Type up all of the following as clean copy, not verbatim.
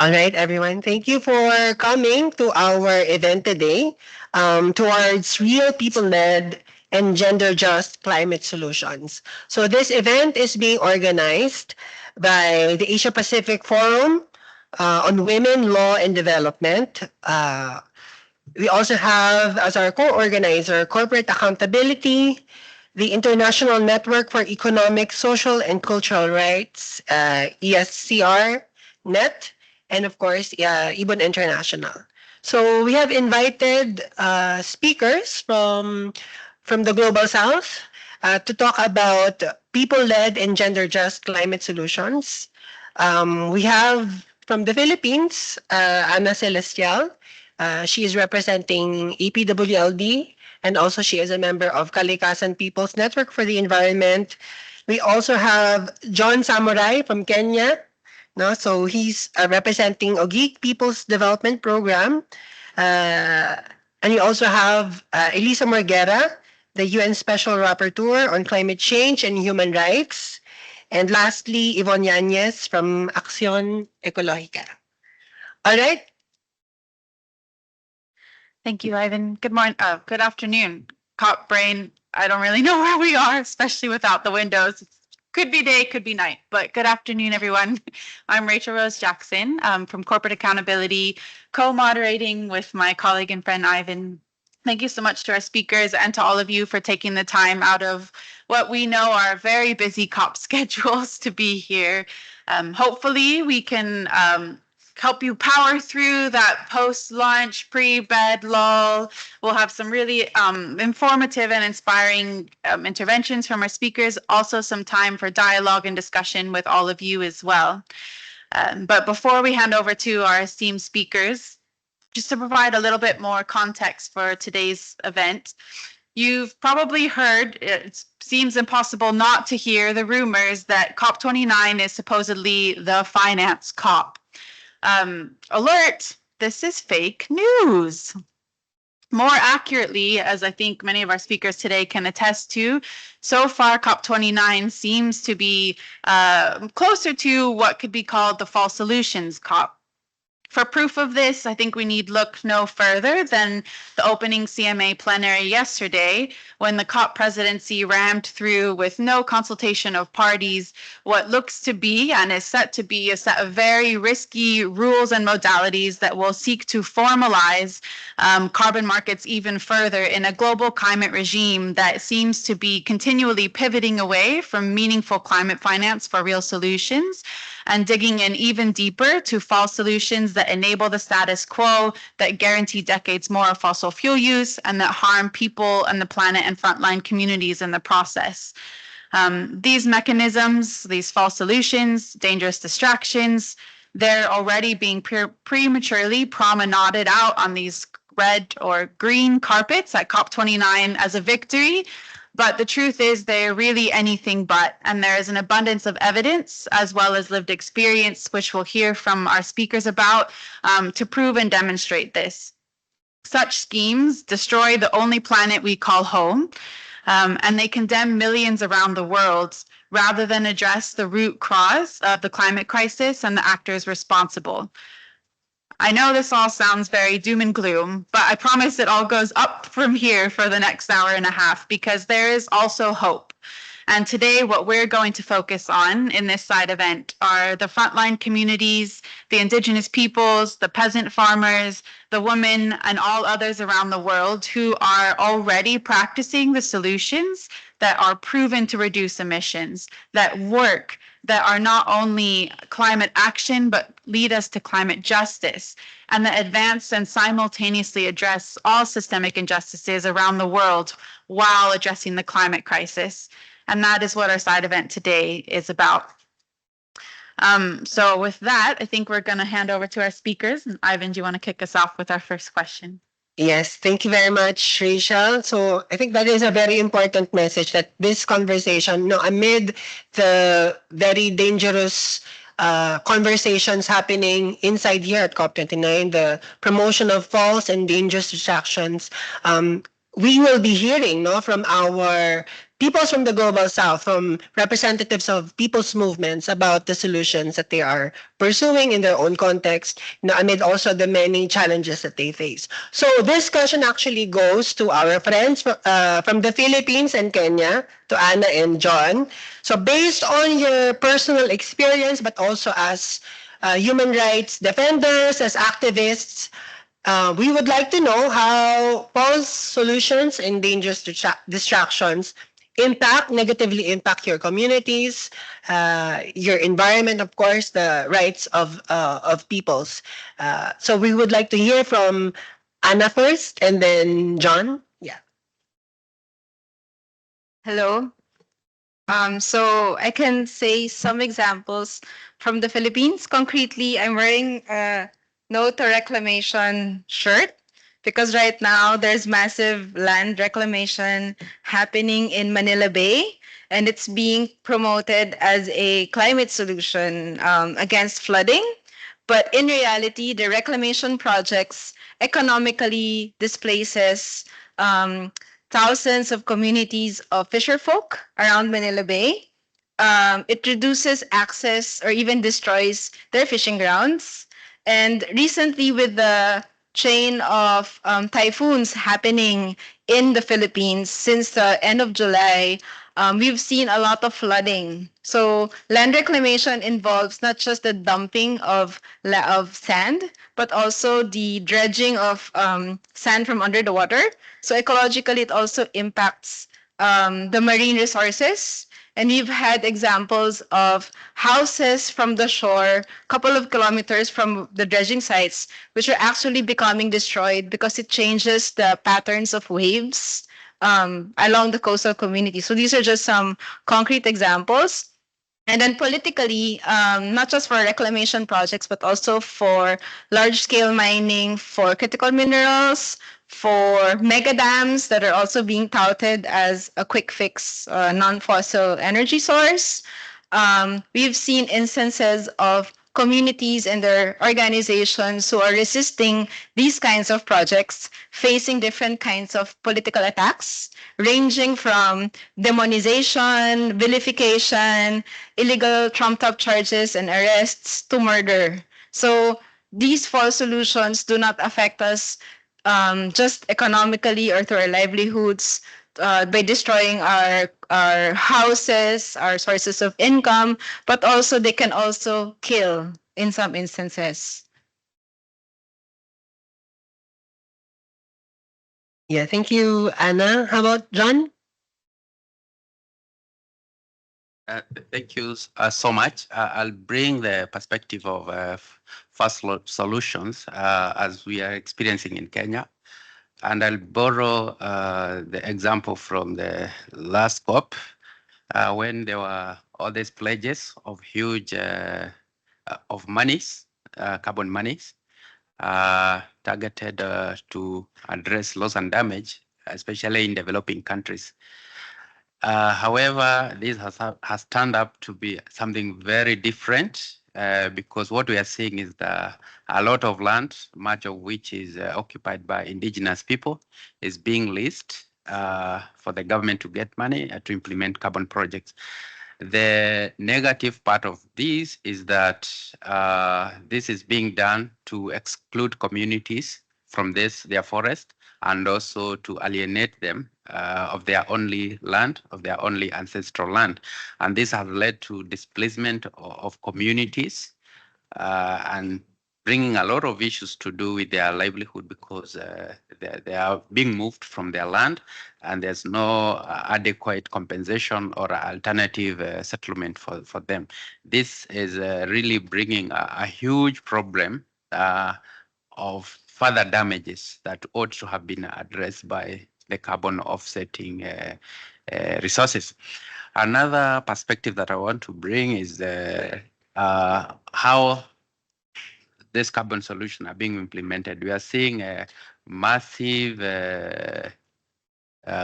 All right, everyone. Thank you for coming to our event today towards real people-led and gender-just climate solutions. So this event is being organized by the Asia Pacific Forum on Women, Law, and Development. We also have as our co-organizer Corporate Accountability, the International Network for Economic, Social, and Cultural Rights, ESCR-Net, and of course, IBON International. So we have invited speakers from the Global South to talk about people-led and gender-just climate solutions. We have from the Philippines, Ana Celestial. She is representing APWLD, and also she is a member of Kalikasan People's Network for the Environment. We also have John Samurai from Kenya. No, so he's representing Ogiek People's Development Program. And we also have Elisa Morguera, the UN Special Rapporteur on Climate Change and Human Rights. And lastly, Yvonne Yanez from Acción Ecológica. All right. Thank you, Ivan. Good morning. Good afternoon. Cop brain. I don't really know where we are, especially without the windows. Could be day, could be night, but good afternoon, everyone. I'm Rachel Rose Jackson from Corporate Accountability, co-moderating with my colleague and friend Ivan. Thank you so much to our speakers and to all of you for taking the time out of what we know are very busy COP schedules to be here. Hopefully we can help you power through that post-lunch, pre-bed lull. We'll have some really informative and inspiring interventions from our speakers, also some time for dialogue and discussion with all of you as well. But before we hand over to our esteemed speakers, just to provide a little bit more context for today's event, you've probably heard, it seems impossible not to hear the rumors that COP29 is supposedly the finance COP. Alert, this is fake news. More accurately, as I think many of our speakers today can attest to, so far COP29 seems to be closer to what could be called the false solutions COP. For proof of this, I think we need look no further than the opening CMA plenary yesterday, when the COP presidency rammed through with no consultation of parties what looks to be and is set to be a set of very risky rules and modalities that will seek to formalize carbon markets even further in a global climate regime that seems to be continually pivoting away from meaningful climate finance for real solutions and digging in even deeper to false solutions that enable the status quo, that guarantee decades more of fossil fuel use, and that harm people and the planet and frontline communities in the process. These mechanisms, these false solutions, dangerous distractions, they're already being prematurely promenaded out on these red or green carpets at COP29 as a victory. But the truth is they're really anything but, and there is an abundance of evidence as well as lived experience, which we'll hear from our speakers about, to prove and demonstrate this. Such schemes destroy the only planet we call home, and they condemn millions around the world rather than address the root cause of the climate crisis and the actors responsible. I know this all sounds very doom and gloom, but I promise it all goes up from here for the next hour and a half, because there is also hope. And today, what we're going to focus on in this side event are the frontline communities, the Indigenous peoples, the peasant farmers, the women, and all others around the world who are already practicing the solutions that are proven to reduce emissions, that work, that are not only climate action, but lead us to climate justice, and that advance and simultaneously address all systemic injustices around the world while addressing the climate crisis. And that is what our side event today is about. So with that, I think we're going to hand over to our speakers. And Ivan, do you want to kick us off with our first question? Yes, thank you very much, Rachel. So I think that is a very important message, that this conversation, amid the very dangerous conversations happening inside here at COP29, the promotion of false and dangerous distractions, we will be hearing from our peoples from the Global South, from representatives of people's movements about the solutions that they are pursuing in their own context, amid also the many challenges that they face. So this question actually goes to our friends from the Philippines and Kenya, to Anna and John. So based on your personal experience, but also as human rights defenders, as activists, we would like to know how pause solutions and dangerous distractions negatively impact your communities, your environment, of course, the rights of peoples. So we would like to hear from Anna first, and then John. Yeah. Hello. So I can say some examples from the Philippines. Concretely, I'm wearing a no to reclamation shirt because right now there's massive land reclamation happening in Manila Bay, and it's being promoted as a climate solution against flooding. But in reality, the reclamation projects economically displaces um, thousands of communities of fisherfolk around Manila Bay. It reduces access or even destroys their fishing grounds. And recently, with the chain of typhoons happening in the Philippines since the end of July, we've seen a lot of flooding. So land reclamation involves not just the dumping of sand, but also the dredging of sand from under the water. So ecologically, it also impacts the marine resources. And we've had examples of houses from the shore, a couple of kilometers from the dredging sites, which are actually becoming destroyed because it changes the patterns of waves along the coastal community. So these are just some concrete examples. And then politically, not just for reclamation projects, but also for large scale mining, for critical minerals, for mega dams that are also being touted as a quick fix non fossil energy source. We've seen instances of communities and their organizations who are resisting these kinds of projects facing different kinds of political attacks, ranging from demonization, vilification, illegal trumped up charges and arrests to murder. So these false solutions do not affect us just economically or through our livelihoods by destroying our houses, our sources of income, but also they can also kill in some instances. Yeah, thank you, Anna. How about John? Thank you so much. I'll bring the perspective of solutions as we are experiencing in Kenya. And I'll borrow the example from the last COP when there were all these pledges of huge of monies, carbon monies, targeted to address loss and damage, especially in developing countries. However, this has turned up to be something very different because what we are seeing is that a lot of land, much of which is occupied by indigenous people, is being leased for the government to get money to implement carbon projects. The negative part of this is that this is being done to exclude communities from their forest and also to alienate them of their only land, of their only ancestral land. And this has led to displacement of communities and bringing a lot of issues to do with their livelihood because they are being moved from their land and there's no adequate compensation or alternative settlement for them. This is really bringing a huge problem of further damages that ought to have been addressed by the carbon offsetting resources. Another perspective that I want to bring is how this carbon solution are being implemented. We are seeing a massive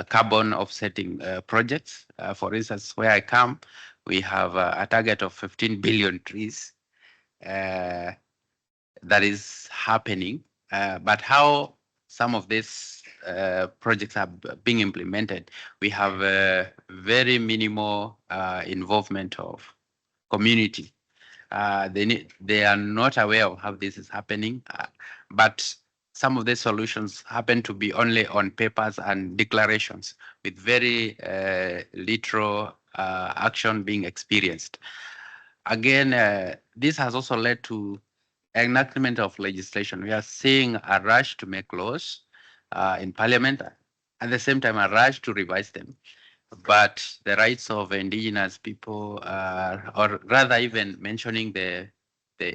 carbon offsetting projects. For instance, where I come, we have a target of 15 billion trees that is happening. But how some of these projects are being implemented, we have a very minimal involvement of community. They are not aware of how this is happening, but some of the solutions happen to be only on papers and declarations with very little action being experienced. Again, this has also led to enactment of legislation. We are seeing a rush to make laws in parliament, at the same time a rush to revise them. But the rights of indigenous people, or rather even mentioning the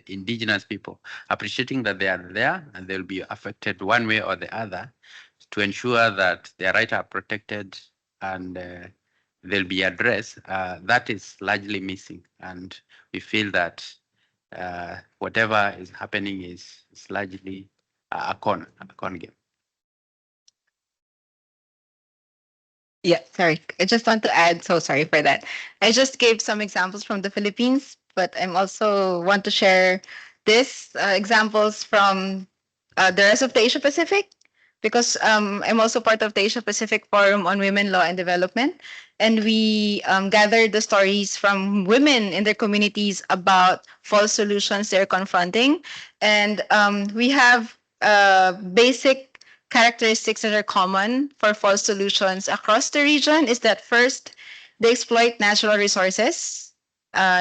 indigenous people, appreciating that they are there and they'll be affected one way or the other, to ensure that their rights are protected and they'll be addressed, that is largely missing. And we feel that whatever is happening is largely a con game. Yeah, sorry. I just want to add, so sorry for that. I just gave some examples from the Philippines, but I'm also want to share this examples from the rest of the Asia Pacific, because I'm also part of the Asia Pacific Forum on Women, Law, and Development. And we gathered the stories from women in their communities about false solutions they're confronting. And we have basic characteristics that are common for false solutions across the region is that first, they exploit natural resources,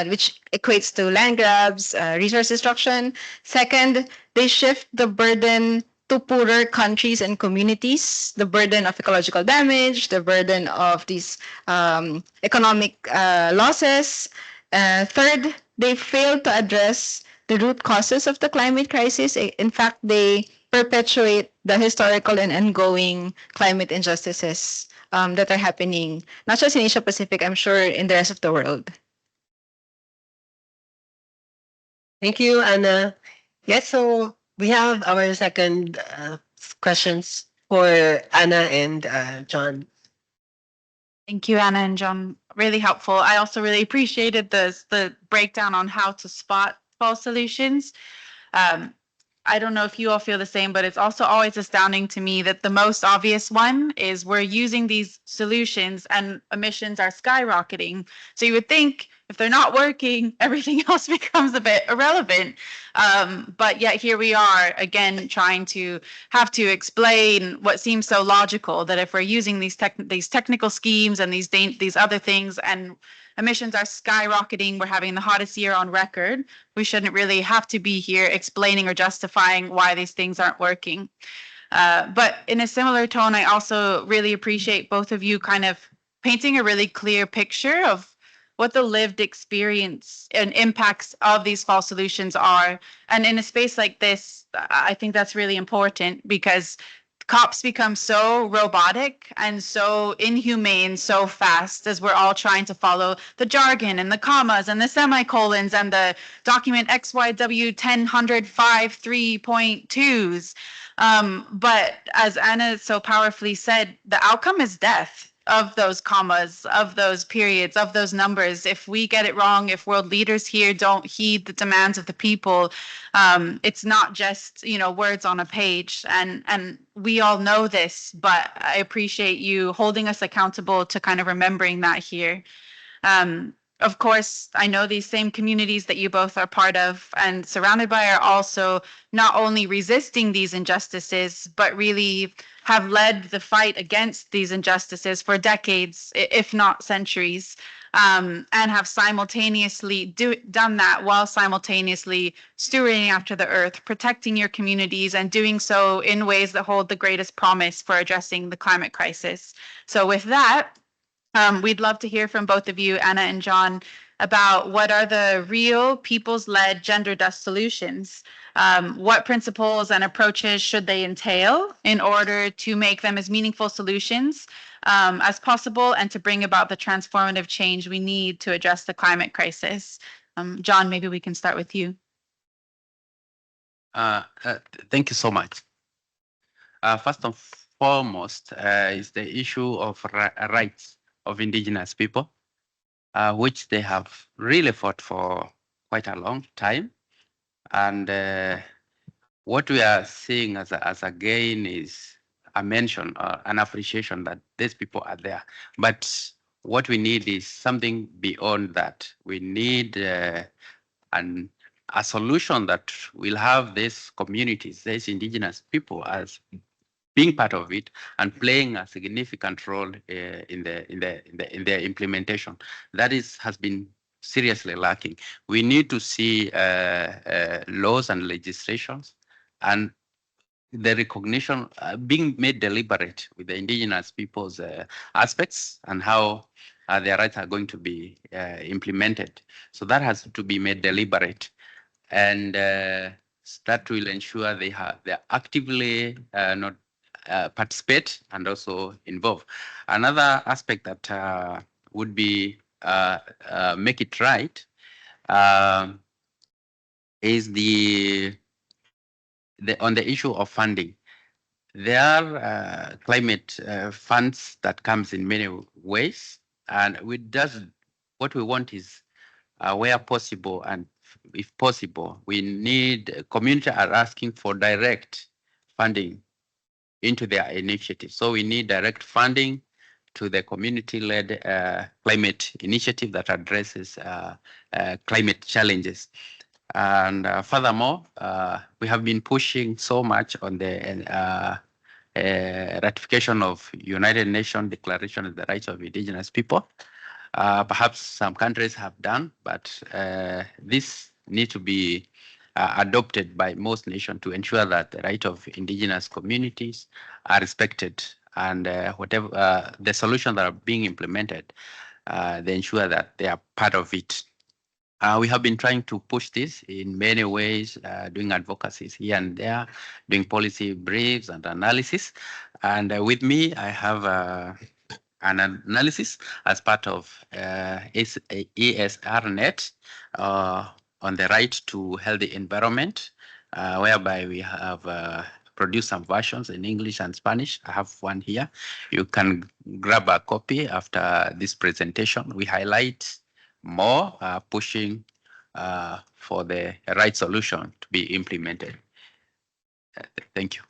which equates to land grabs, resource destruction. Second, they shift the burden to poorer countries and communities, the burden of ecological damage, the burden of these economic losses. Third, they fail to address the root causes of the climate crisis. In fact, they perpetuate the historical and ongoing climate injustices that are happening, not just in Asia Pacific, I'm sure in the rest of the world. Thank you, Anna. Yes, so we have our second questions for Anna and John. Thank you, Anna and John. Really helpful. I also really appreciated the breakdown on how to spot false solutions. I don't know if you all feel the same, but it's also always astounding to me that the most obvious one is we're using these solutions and emissions are skyrocketing. So you would think if they're not working, everything else becomes a bit irrelevant. But yet here we are again trying to have to explain what seems so logical, that if we're using these technical schemes and these other things and emissions are skyrocketing, we're having the hottest year on record, we shouldn't really have to be here explaining or justifying why these things aren't working. But in a similar tone, I also really appreciate both of you kind of painting a really clear picture of what the lived experience and impacts of these false solutions are. And in a space like this, I think that's really important because cops become so robotic and so inhumane so fast as we're all trying to follow the jargon and the commas and the semicolons and the document XYW 1005 3.2s. But as Anna so powerfully said, the outcome is death of those commas, of those periods, of those numbers. If we get it wrong, if world leaders here don't heed the demands of the people, it's not just, words on a page. And we all know this, but I appreciate you holding us accountable to kind of remembering that here. Of course, I know these same communities that you both are part of and surrounded by are also not only resisting these injustices, but really have led the fight against these injustices for decades, if not centuries, and have simultaneously done that while simultaneously stewarding after the earth, protecting your communities, and doing so in ways that hold the greatest promise for addressing the climate crisis. So with that, we'd love to hear from both of you, Anna and John, about what are the real peoples-led gender dust solutions. What principles and approaches should they entail in order to make them as meaningful solutions as possible and to bring about the transformative change we need to address the climate crisis? John, maybe we can start with you. Thank you so much. First and foremost is the issue of rights of indigenous people, which they have really fought for quite a long time. And what we are seeing as a gain is a mention or an appreciation that these people are there. But what we need is something beyond that. We need a solution that will have these communities, these indigenous people, as being part of it and playing a significant role in their implementation. That has been seriously lacking. We need to see laws and legislations and the recognition being made deliberate with the indigenous people's aspects and how their rights are going to be implemented. So that has to be made deliberate, and that will ensure they're actively not participate and also involve. Another aspect that would be make it right is on the issue of funding. There are climate funds that comes in many ways, and what we want is where possible, and if possible, we need community are asking for direct funding into their initiative. So we need direct funding to the community-led climate initiative that addresses climate challenges. And furthermore, we have been pushing so much on the ratification of United Nations Declaration of the Rights of Indigenous People. Perhaps some countries have done, but this needs to be adopted by most nations to ensure that the right of indigenous communities are respected, and whatever the solutions that are being implemented, they ensure that they are part of it. We have been trying to push this in many ways, doing advocacies here and there, doing policy briefs and analysis. And with me, I have an analysis as part of ESCR-Net on the right to healthy environment, whereby we have produced some versions in English and Spanish. I have one here. You can grab a copy after this presentation. We highlight more pushing for the right solution to be implemented. Thank you.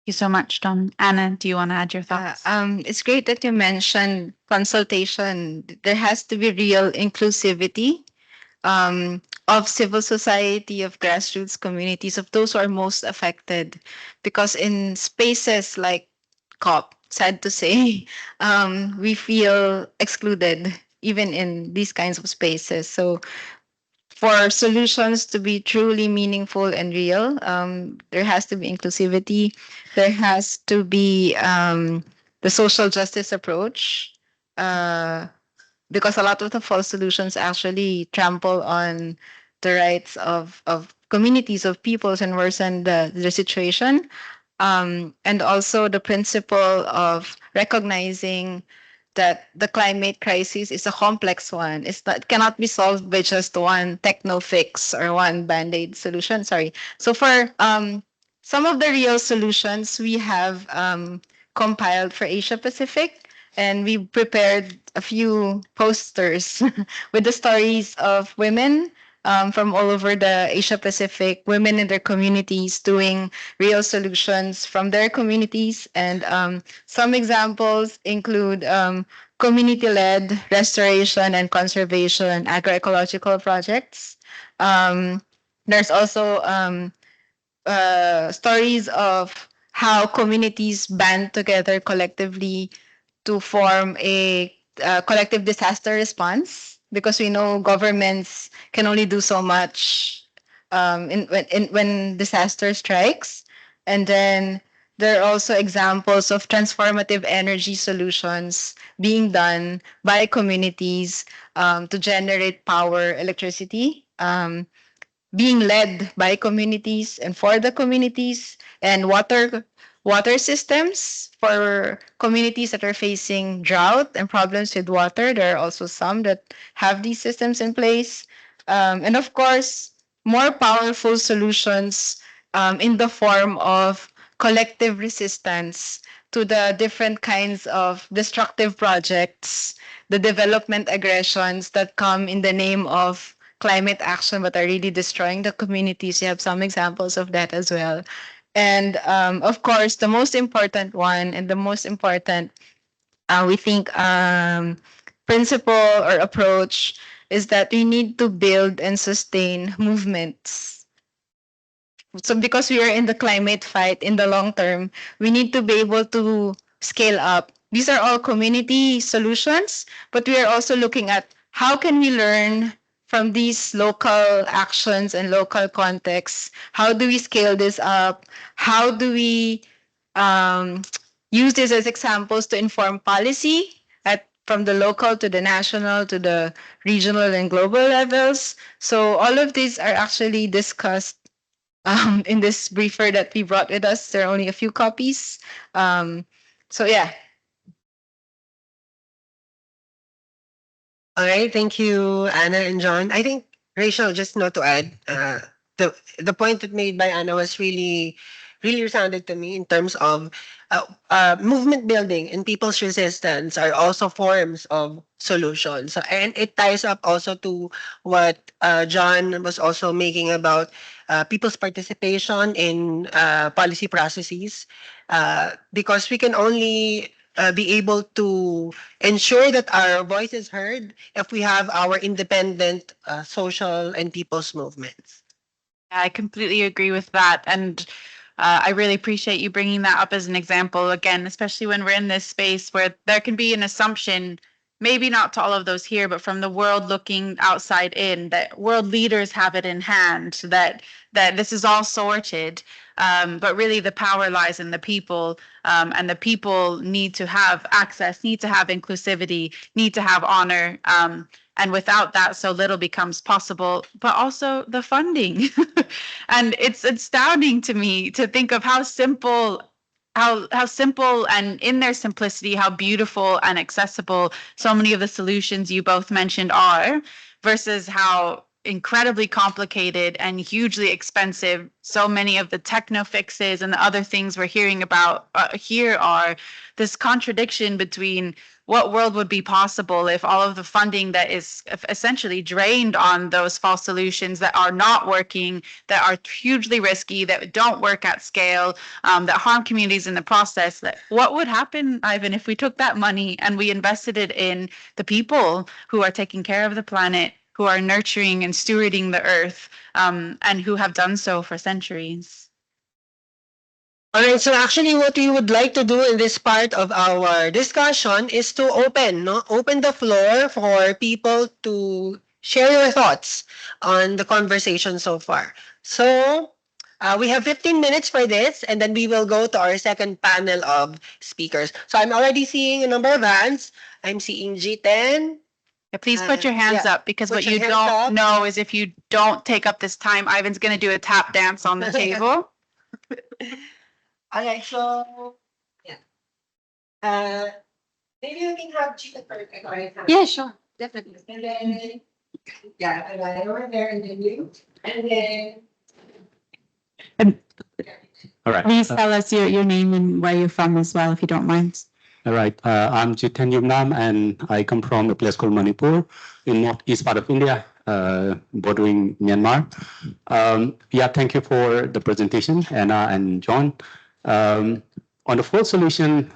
Thank you so much, Dom. Anna, do you want to add your thoughts? It's great that you mentioned consultation. There has to be real inclusivity of civil society, of grassroots communities, of those who are most affected. Because in spaces like COP, sad to say, we feel excluded even in these kinds of spaces. So for solutions to be truly meaningful and real, there has to be inclusivity. There has to be the social justice approach, because a lot of the false solutions actually trample on the rights of communities, of peoples, and worsen the situation. And also the principle of recognizing that the climate crisis is a complex one. It cannot be solved by just one techno fix or one band-aid solution. Sorry. So for some of the real solutions we have compiled for Asia Pacific, and we prepared a few posters with the stories of women from all over the Asia Pacific, women in their communities doing real solutions from their communities. And some examples include community-led restoration and conservation agroecological projects. There's also stories of how communities band together collectively to form a collective disaster response, because we know governments can only do so much when disaster strikes. And then there are also examples of transformative energy solutions being done by communities to generate power, electricity, being led by communities and for the communities, and water systems for communities that are facing drought and problems with water. There are also some that have these systems in place. And of course, more powerful solutions in the form of collective resistance to the different kinds of destructive projects, the development aggressions that come in the name of climate action but are really destroying the communities. You have some examples of that as well. And of course, the most important one and the most important, we think, principle or approach is that we need to build and sustain movements. So because we are in the climate fight in the long term, we need to be able to scale up. These are all community solutions, but we are also looking at how can we learn from these local actions and local contexts. How do we scale this up? How do we um, use this as examples to inform policy at from the local to the national to the regional and global levels? So all of these are actually discussed in this briefer that we brought with us. There are only a few copies. So yeah. All right, thank you, Anna and John. I think Rachel, just not to add, the point that made by Anna was really resounded to me in terms of movement building and people's resistance are also forms of solutions. So, and it ties up also to what John was also making about people's participation in policy processes, because we can only be able to ensure that our voice is heard if we have our independent social and people's movements. I completely agree with that. And I really appreciate you bringing that up as an example again, especially when we're in this space where there can be an assumption, maybe not to all of those here, but from the world looking outside in, that world leaders have it in hand, that this is all sorted. But really, the power lies in the people, and the people need to have access, need to have inclusivity, need to have honor. And without that, so little becomes possible, but also the funding. And it's astounding to me to think of how simple and in their simplicity, how beautiful and accessible so many of the solutions you both mentioned are, versus how incredibly complicated and hugely expensive so many of the techno fixes and the other things we're hearing about here are. This contradiction between what world would be possible if all of the funding that is essentially drained on those false solutions that are not working, that are hugely risky, that don't work at scale, that harm communities in the process. That what would happen, Ivan, if we took that money and we invested it in the people who are taking care of the planet, who are nurturing and stewarding the earth, and who have done so for centuries? All right, so actually what we would like to do in this part of our discussion is to open the floor for people to share your thoughts on the conversation so far. So we have 15 minutes for this, and then we will go to our second panel of speakers. So I'm already seeing a number of hands. I'm seeing G10. Yeah, please put your hands up, because Put what your you hands don't up. know is if you don't take up this time, Ivan's going to do a tap dance on the table. All right, so yeah. Maybe we can have Chica first. Yeah, sure. Definitely. And then yeah, I got over there, and then you, and then All right. Please tell us your name and where you're from as well, if you don't mind. All right. I'm Jiten Yumnam, and I come from a place called Manipur in northeast part of India, bordering Myanmar. Yeah, thank you for the presentation, Anna and John. On the fourth solution,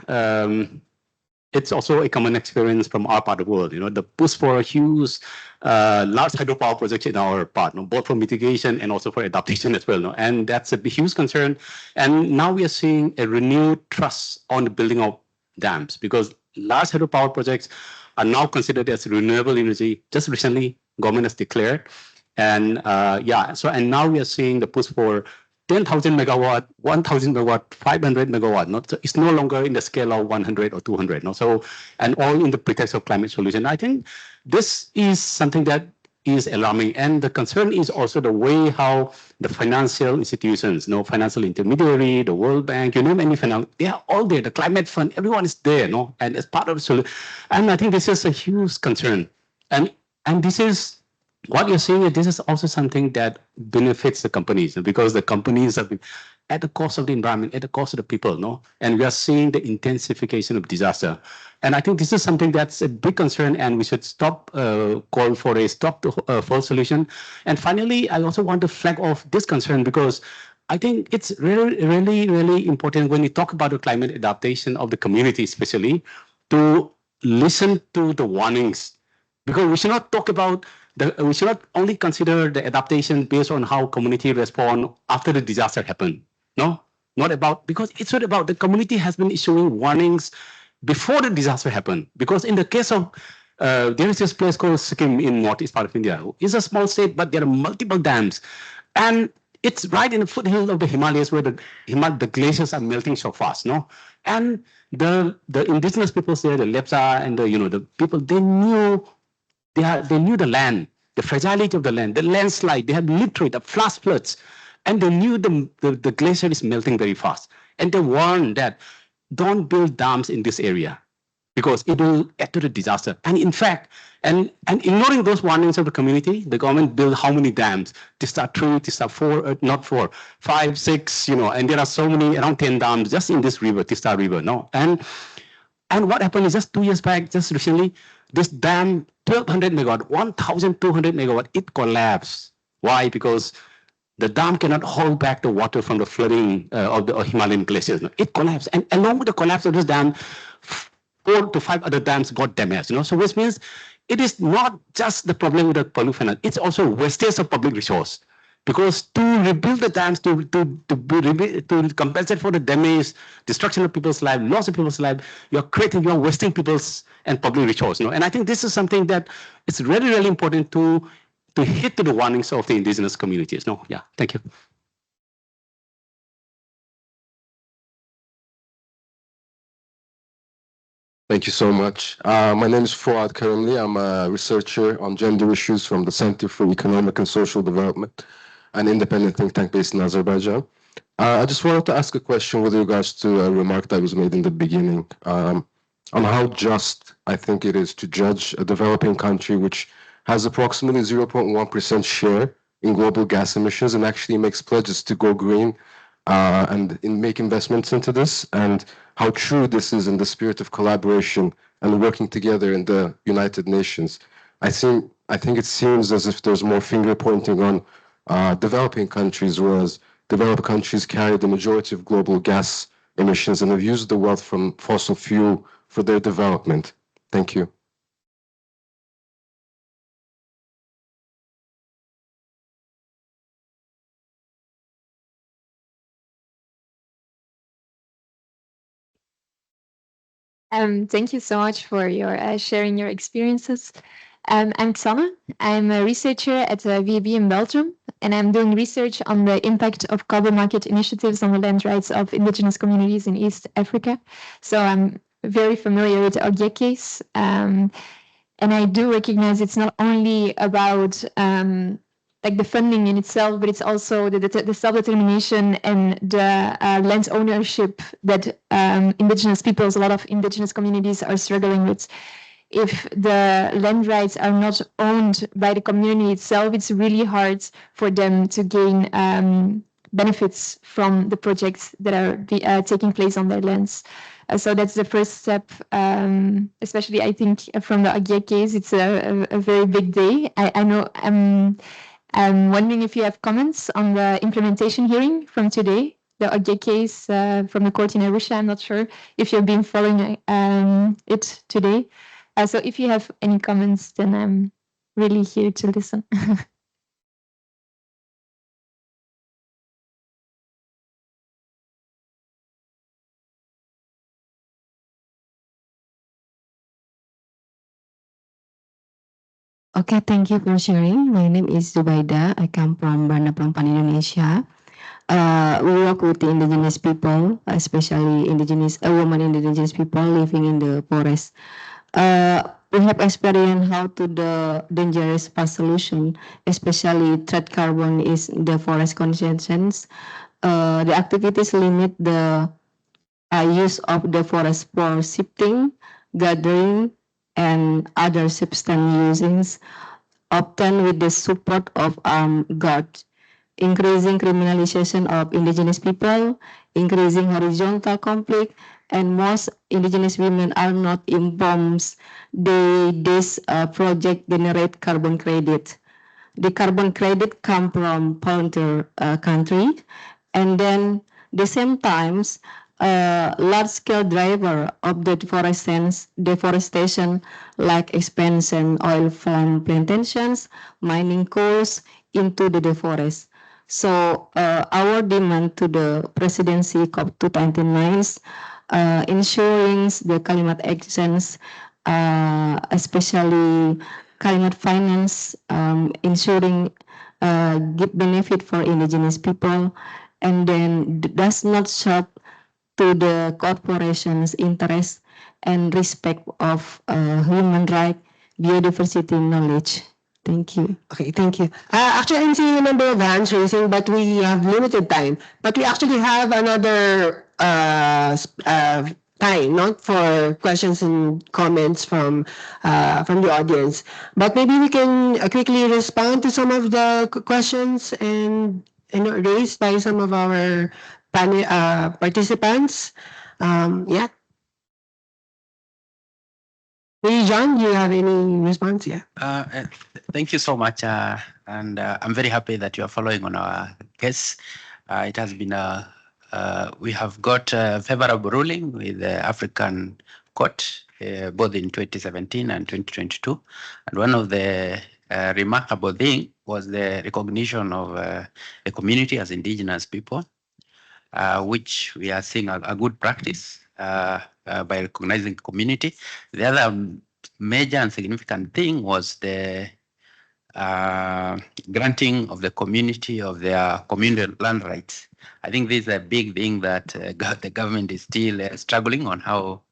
it's also a common experience from our part of the world. You know, the push for a huge, large hydropower projects in our part, both for mitigation and also for adaptation as well. And that's a huge concern. And now we are seeing a renewed trust on the building of dams, because large hydropower projects are now considered as renewable energy. Just recently, government has declared. And and now we are seeing the push for 10,000 megawatt, 1,000 megawatt, 500 megawatt. So it's no longer in the scale of 100 or 200. So, and all in the pretext of climate solution. I think this is something that is alarming. And the concern is also the way how the financial institutions, financial intermediary, the World Bank, any finance, they are all there. The climate fund, everyone is there, and as part of the solution. And I think this is a huge concern. And this is what you're seeing is this is also something that benefits the companies, because the companies have been at the cost of the environment, at the cost of the people, no? And we are seeing the intensification of disaster. And I think this is something that's a big concern, and we should stop call for a stop to full solution. And finally, I also want to flag off this concern, because I think it's really, really, really important when we talk about the climate adaptation of the community, especially, to listen to the warnings, because we should not talk about we should not only consider the adaptation based on how community respond after the disaster happened. No, not about, because it's not about the community has been issuing warnings before the disaster happened. Because in the case of there is this place called Sikkim in northeast part of India. It's a small state, but there are multiple dams, and it's right in the foothills of the Himalayas where the glaciers are melting so fast. No, and the indigenous peoples there, the Lepcha and the people, they knew the land, the fragility of the land, the landslide. They had lived through it, the flash floods, and they knew the glacier is melting very fast. And they warned that don't build dams in this area because it will add to the disaster. And in fact, and ignoring those warnings of the community, the government built how many dams? Tista 3, Tista 4, not 4, 5, 6, and there are so many, around 10 dams just in this river, Tista River, no? And what happened is just 2 years back, just recently, this dam, 1,200 megawatt, 1,200 megawatt, it collapsed. Why? Because the dam cannot hold back the water from the flooding of the Himalayan glaciers. It collapsed. And along with the collapse of this dam, 4 to 5 other dams got damaged. So which means it is not just the problem with the pollution, it's also wastage of public resource. Because to rebuild the dams, to compensate for the damage, destruction of people's lives, loss of people's lives, you're wasting people's and public resource. And I think this is something that it's really, really important to hit to the warnings of the indigenous communities. Yeah, thank you. Thank you so much. My name is Fuad Karimli. I'm a researcher on gender issues from the Center for Economic and Social Development, an independent think tank based in Azerbaijan. I just wanted to ask a question with regards to a remark that was made in the beginning on how just I think it is to judge a developing country which has approximately 0.1% share in global gas emissions and actually makes pledges to go green and make investments into this, and how true this is in the spirit of collaboration and working together in the United Nations. I think it seems as if there's more finger pointing on developing countries, whereas developed countries carry the majority of global gas emissions and have used the wealth from fossil fuel for their development. Thank you. Thank you so much for your sharing your experiences. I'm Xanne. I'm a researcher at VAB in Belgium, and I'm doing research on the impact of carbon market initiatives on the land rights of indigenous communities in East Africa. So I'm very familiar with the OGIE case, and I do recognize it's not only about like the funding in itself, but it's also the self-determination and the land ownership that indigenous peoples, a lot of indigenous communities are struggling with. If the land rights are not owned by the community itself, it's really hard for them to gain benefits from the projects that are taking place on their lands. So that's the first step, especially I think from the AGIE case, it's a very big day. I know I'm wondering if you have comments on the implementation hearing from today, the AGIE case from the court in Arusha. I'm not sure if you've been following it today. So if you have any comments, then I'm really here to listen. Okay, thank you for sharing. My name is Zubaida. I come from Banda Perempuan Indonesia. We work with the indigenous people, especially women indigenous people living in the forest. We have experienced how to the dangerous past solution, especially threat carbon is the forest conditions. The activities limit the use of the forest for shifting, gathering, and other substance usings. often with the support of armed guards, increasing criminalization of indigenous people, increasing horizontal conflict, and most indigenous women are not in bombs. This project generate carbon credit. The carbon credit come from volunteer country, and then the same times large-scale driver of the deforestation like expansion oil farm plantations, mining coals into the forest. So our demand to the presidency COP229 ensuring the climate actions, especially climate finance, ensuring give benefit for indigenous people, and then does not serve to the corporations' interest and respect of human right, biodiversity, knowledge. Thank you. Okay, thank you. Actually, I'm seeing a number of hands raising, but we have limited time. But we actually have another time, not for questions and comments from the audience. But maybe we can quickly respond to some of the questions and raised by some of our panel participants. Yeah. Maybe John, do you have any response? Yeah. Thank you so much. And I'm very happy that you are following on our case. It has been we have got a favorable ruling with the African court, both in 2017 and 2022. And one of the remarkable thing was the recognition of the community as indigenous people, which we are seeing a good practice by recognizing community. The other major and significant thing was the granting of the community of their communal land rights. I think this is a big thing that the government is still struggling on how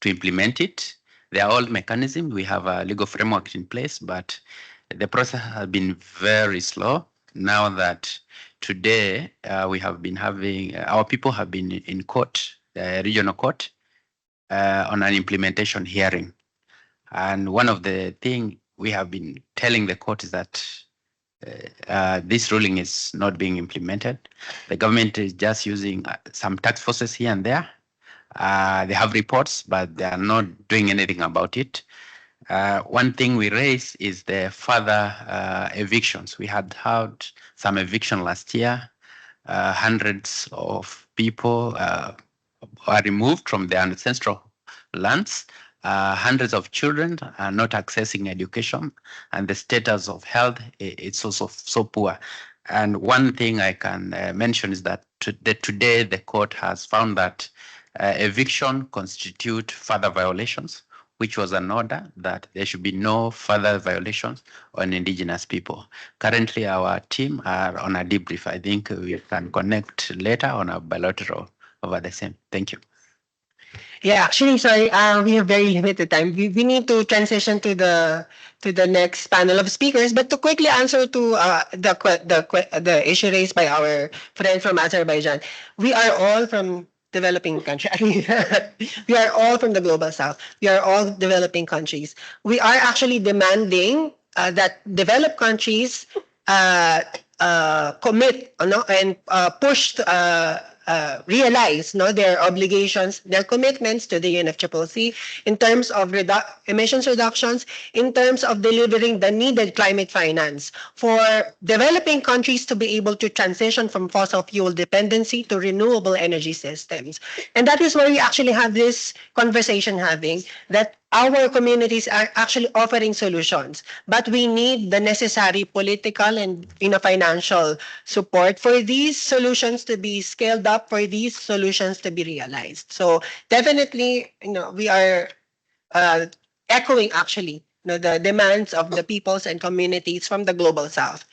to implement it. There are all mechanisms. We have a legal framework in place, but the process has been very slow. Now that today we have been having, our people have been in court, regional court, on an implementation hearing. And one of the things we have been telling the court is that this ruling is not being implemented. The government is just using some task forces here and there. They have reports, but they are not doing anything about it. One thing we raised is the further evictions. We had some eviction last year. Hundreds of people are removed from their ancestral lands. Hundreds of children are not accessing education, and the status of health it's also so poor. And one thing I can mention is that today the court has found that eviction constitute further violations, which was an order that there should be no further violations on indigenous people. Currently, our team are on a debrief. I think we can connect later on a bilateral over the same. Thank you. Yeah, actually, sorry, we have very limited time. We need to transition to the next panel of speakers. But to quickly answer to the issue raised by our friend from Azerbaijan, we are all from developing countries. We are all from the global south. We are all developing countries. We are actually demanding that developed countries commit and push realize their obligations, their commitments to the UNFCCC in terms of emissions reductions, in terms of delivering the needed climate finance for developing countries to be able to transition from fossil fuel dependency to renewable energy systems. And that is why we actually have this conversation having that our communities are actually offering solutions, but we need the necessary political and financial support for these solutions to be scaled up, for these solutions to be realized. So definitely, we are echoing actually the demands of the peoples and communities from the global south.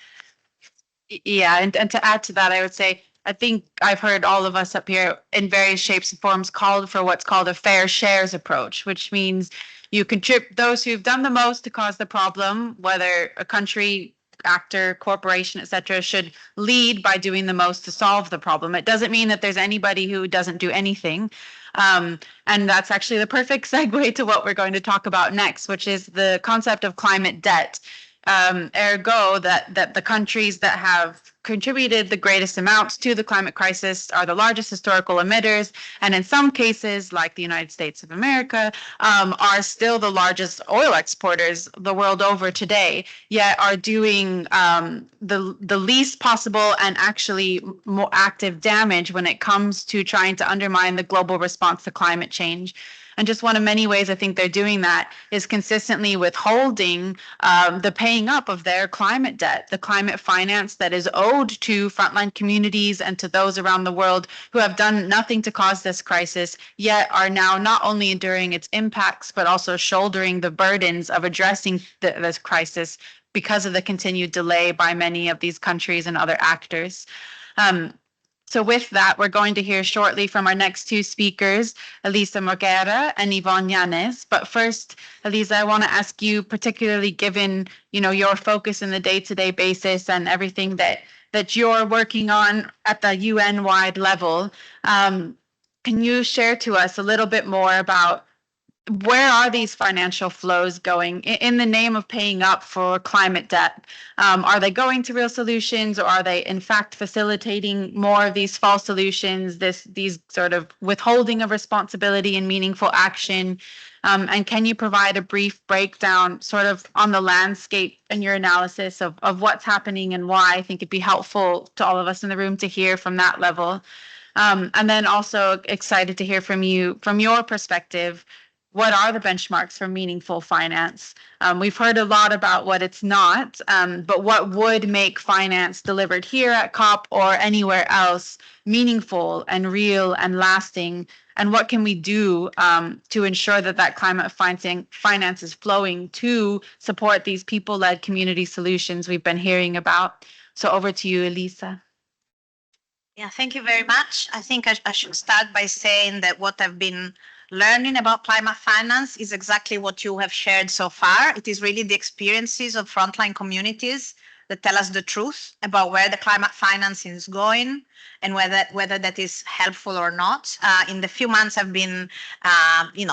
Yeah, and to add to that, I would say I think I've heard all of us up here in various shapes and forms called for what's called a fair shares approach, which means you contribute those who've done the most to cause the problem, whether a country, actor, corporation, etc., should lead by doing the most to solve the problem. It doesn't mean that there's anybody who doesn't do anything. And that's actually the perfect segue to what we're going to talk about next, which is the concept of climate debt. Ergo, that the countries that have contributed the greatest amounts to the climate crisis are the largest historical emitters, and in some cases, like the United States of America, are still the largest oil exporters the world over today, yet are doing the least possible and actually more active damage when it comes to trying to undermine the global response to climate change. And just one of many ways I think they're doing that is consistently withholding the paying up of their climate debt, the climate finance that is owed to frontline communities and to those around the world who have done nothing to cause this crisis, yet are now not only enduring its impacts, but also shouldering the burdens of addressing this crisis because of the continued delay by many of these countries and other actors. So with that, we're going to hear shortly from our next two speakers, Elisa Morguera and Yvonne Yanes. But first, Elisa, I want to ask you, particularly given your focus in the day-to-day basis and everything that you're working on at the UN-wide level, can you share to us a little bit more about where are these financial flows going in the name of paying up for climate debt? Are they going to real solutions, or are they in fact facilitating more of these false solutions, these sort of withholding of responsibility and meaningful action? And can you provide a brief breakdown sort of on the landscape and your analysis of what's happening and why? I think it'd be helpful to all of us in the room to hear from that level. And then also excited to hear from you, from your perspective, what are the benchmarks for meaningful finance? We've heard a lot about what it's not, but what would make finance delivered here at COP or anywhere else meaningful and real and lasting? And what can we do to ensure that climate finance is flowing to support these people-led community solutions we've been hearing about? So over to you, Elisa. Yeah, thank you very much. I think I should start by saying that what I've been learning about climate finance is exactly what you have shared so far. It is really the experiences of frontline communities that tell us the truth about where the climate financing is going and whether that is helpful or not. In the few months I've been,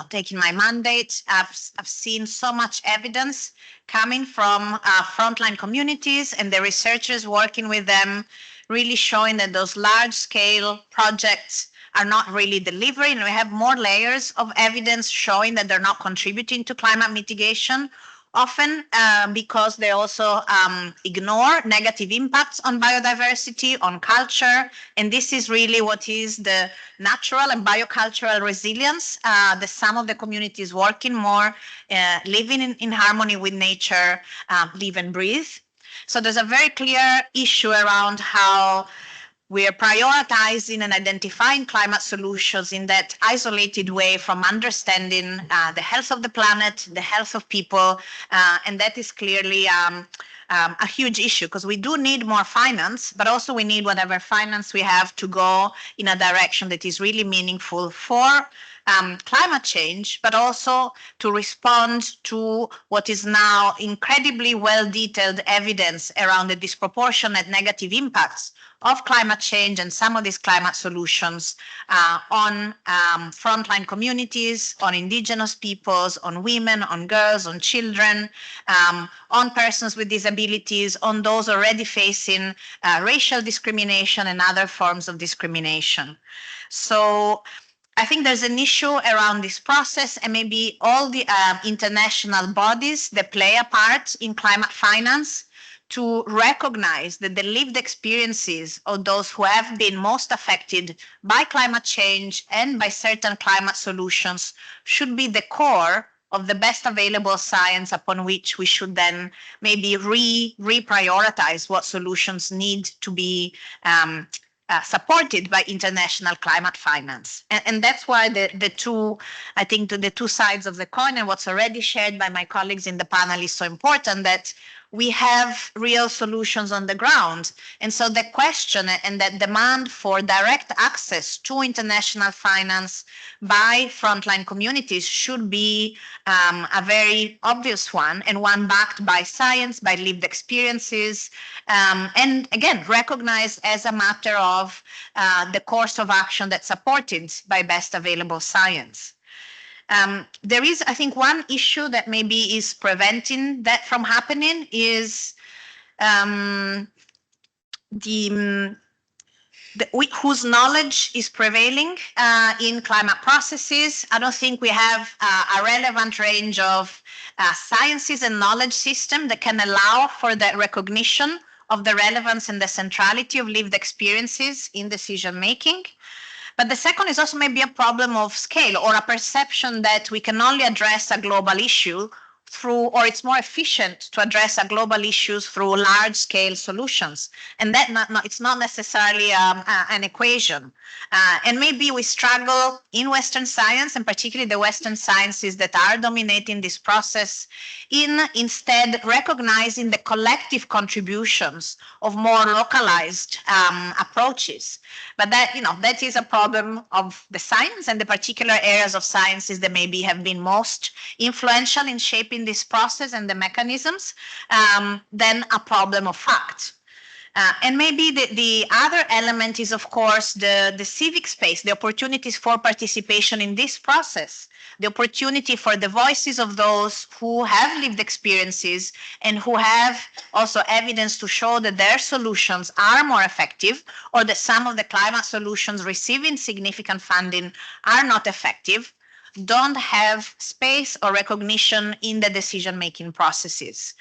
taking my mandate, I've seen so much evidence coming from frontline communities and the researchers working with them, really showing that those large-scale projects are not really delivering. We have more layers of evidence showing that they're not contributing to climate mitigation, often because they also ignore negative impacts on biodiversity, on culture, and this is really what is the natural and biocultural resilience that some of the communities working more, living in harmony with nature, live and breathe. So there's a very clear issue around how we are prioritizing and identifying climate solutions in that isolated way from understanding the health of the planet, the health of people, and that is clearly a huge issue because we do need more finance, but also we need whatever finance we have to go in a direction that is really meaningful for climate change, but also to respond to what is now incredibly well-detailed evidence around the disproportionate negative impacts of climate change and some of these climate solutions on frontline communities, on indigenous peoples, on women, on girls, on children, on persons with disabilities, on those already facing racial discrimination and other forms of discrimination. So I think there's an issue around this process and maybe all the international bodies that play a part in climate finance to recognize that the lived experiences of those who have been most affected by climate change and by certain climate solutions should be the core of the best available science upon which we should then maybe reprioritize what solutions need to be supported by international climate finance. And that's why the two sides of the coin and what's already shared by my colleagues in the panel is so important, that we have real solutions on the ground. And so the question and the demand for direct access to international finance by frontline communities should be a very obvious one, and one backed by science, by lived experiences, and again, recognized as a matter of the course of action that's supported by best available science. There is, I think, one issue that maybe is preventing that from happening is whose knowledge is prevailing in climate processes. I don't think we have a relevant range of sciences and knowledge system that can allow for that recognition of the relevance and the centrality of lived experiences in decision making. But the second is also maybe a problem of scale or a perception that we can only address a global issue through, or it's more efficient to address a global issues through large scale solutions. And that it's not necessarily an equation. And maybe we struggle in Western science, and particularly the Western sciences that are dominating this process, in instead recognizing the collective contributions of more localized approaches. But that, that is a problem of the science and the particular areas of sciences that maybe have been most influential in shaping this process and the mechanisms, than a problem of fact. And maybe the other element is, of course, the civic space, the opportunities for participation in this process, the opportunity for the voices of those who have lived experiences and who have also evidence to show that their solutions are more effective, or that some of the climate solutions receiving significant funding are not effective, don't have space or recognition in the decision-making processes.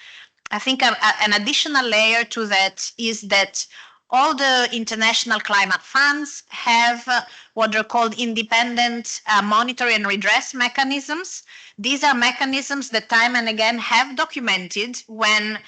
I think an additional layer to that is that all the international climate funds have what are called independent monitoring and redress mechanisms. These are mechanisms that time and again have documented when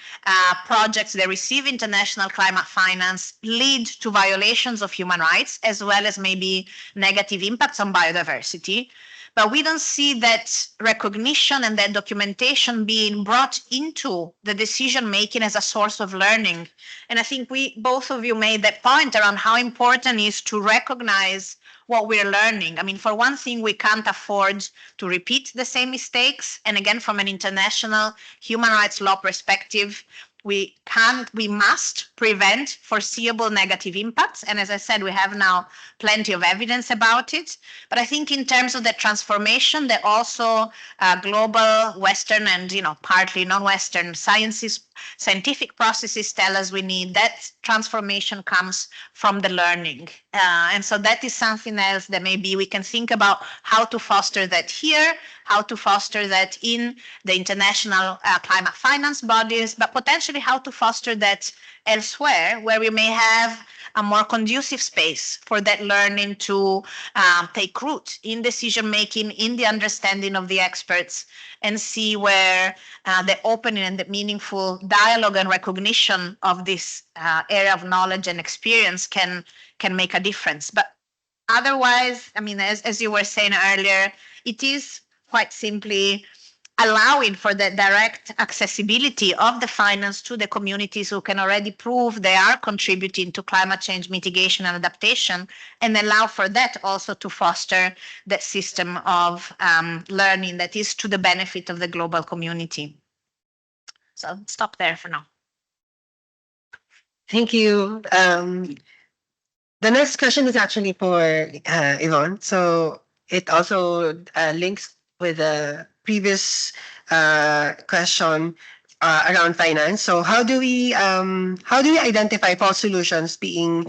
projects that receive international climate finance lead to violations of human rights, as well as maybe negative impacts on biodiversity. But we don't see that recognition and that documentation being brought into the decision making as a source of learning. And I think both of you made that point around how important it is to recognize what we're learning. I mean, for one thing, we can't afford to repeat the same mistakes. And again, from an international human rights law perspective, we must prevent foreseeable negative impacts. And as I said, we have now plenty of evidence about it. But I think in terms of the transformation that also global Western and, partly non-Western scientific processes tell us we need, that transformation comes from the learning. And so that is something else that maybe we can think about how to foster that here, how to foster that in the international climate finance bodies, but potentially how to foster that elsewhere, where we may have a more conducive space for that learning to take root in decision making, in the understanding of the experts, and see where the opening and the meaningful dialogue and recognition of this area of knowledge and experience can make a difference. But otherwise, I mean, as you were saying earlier, it is quite simply allowing for the direct accessibility of the finance to the communities who can already prove they are contributing to climate change mitigation and adaptation, and allow for that also to foster that system of learning that is to the benefit of the global community. So I'll stop there for now. Thank you. The next question is actually for Yvonne. So it also links with the previous question around finance. So how do we identify false solutions being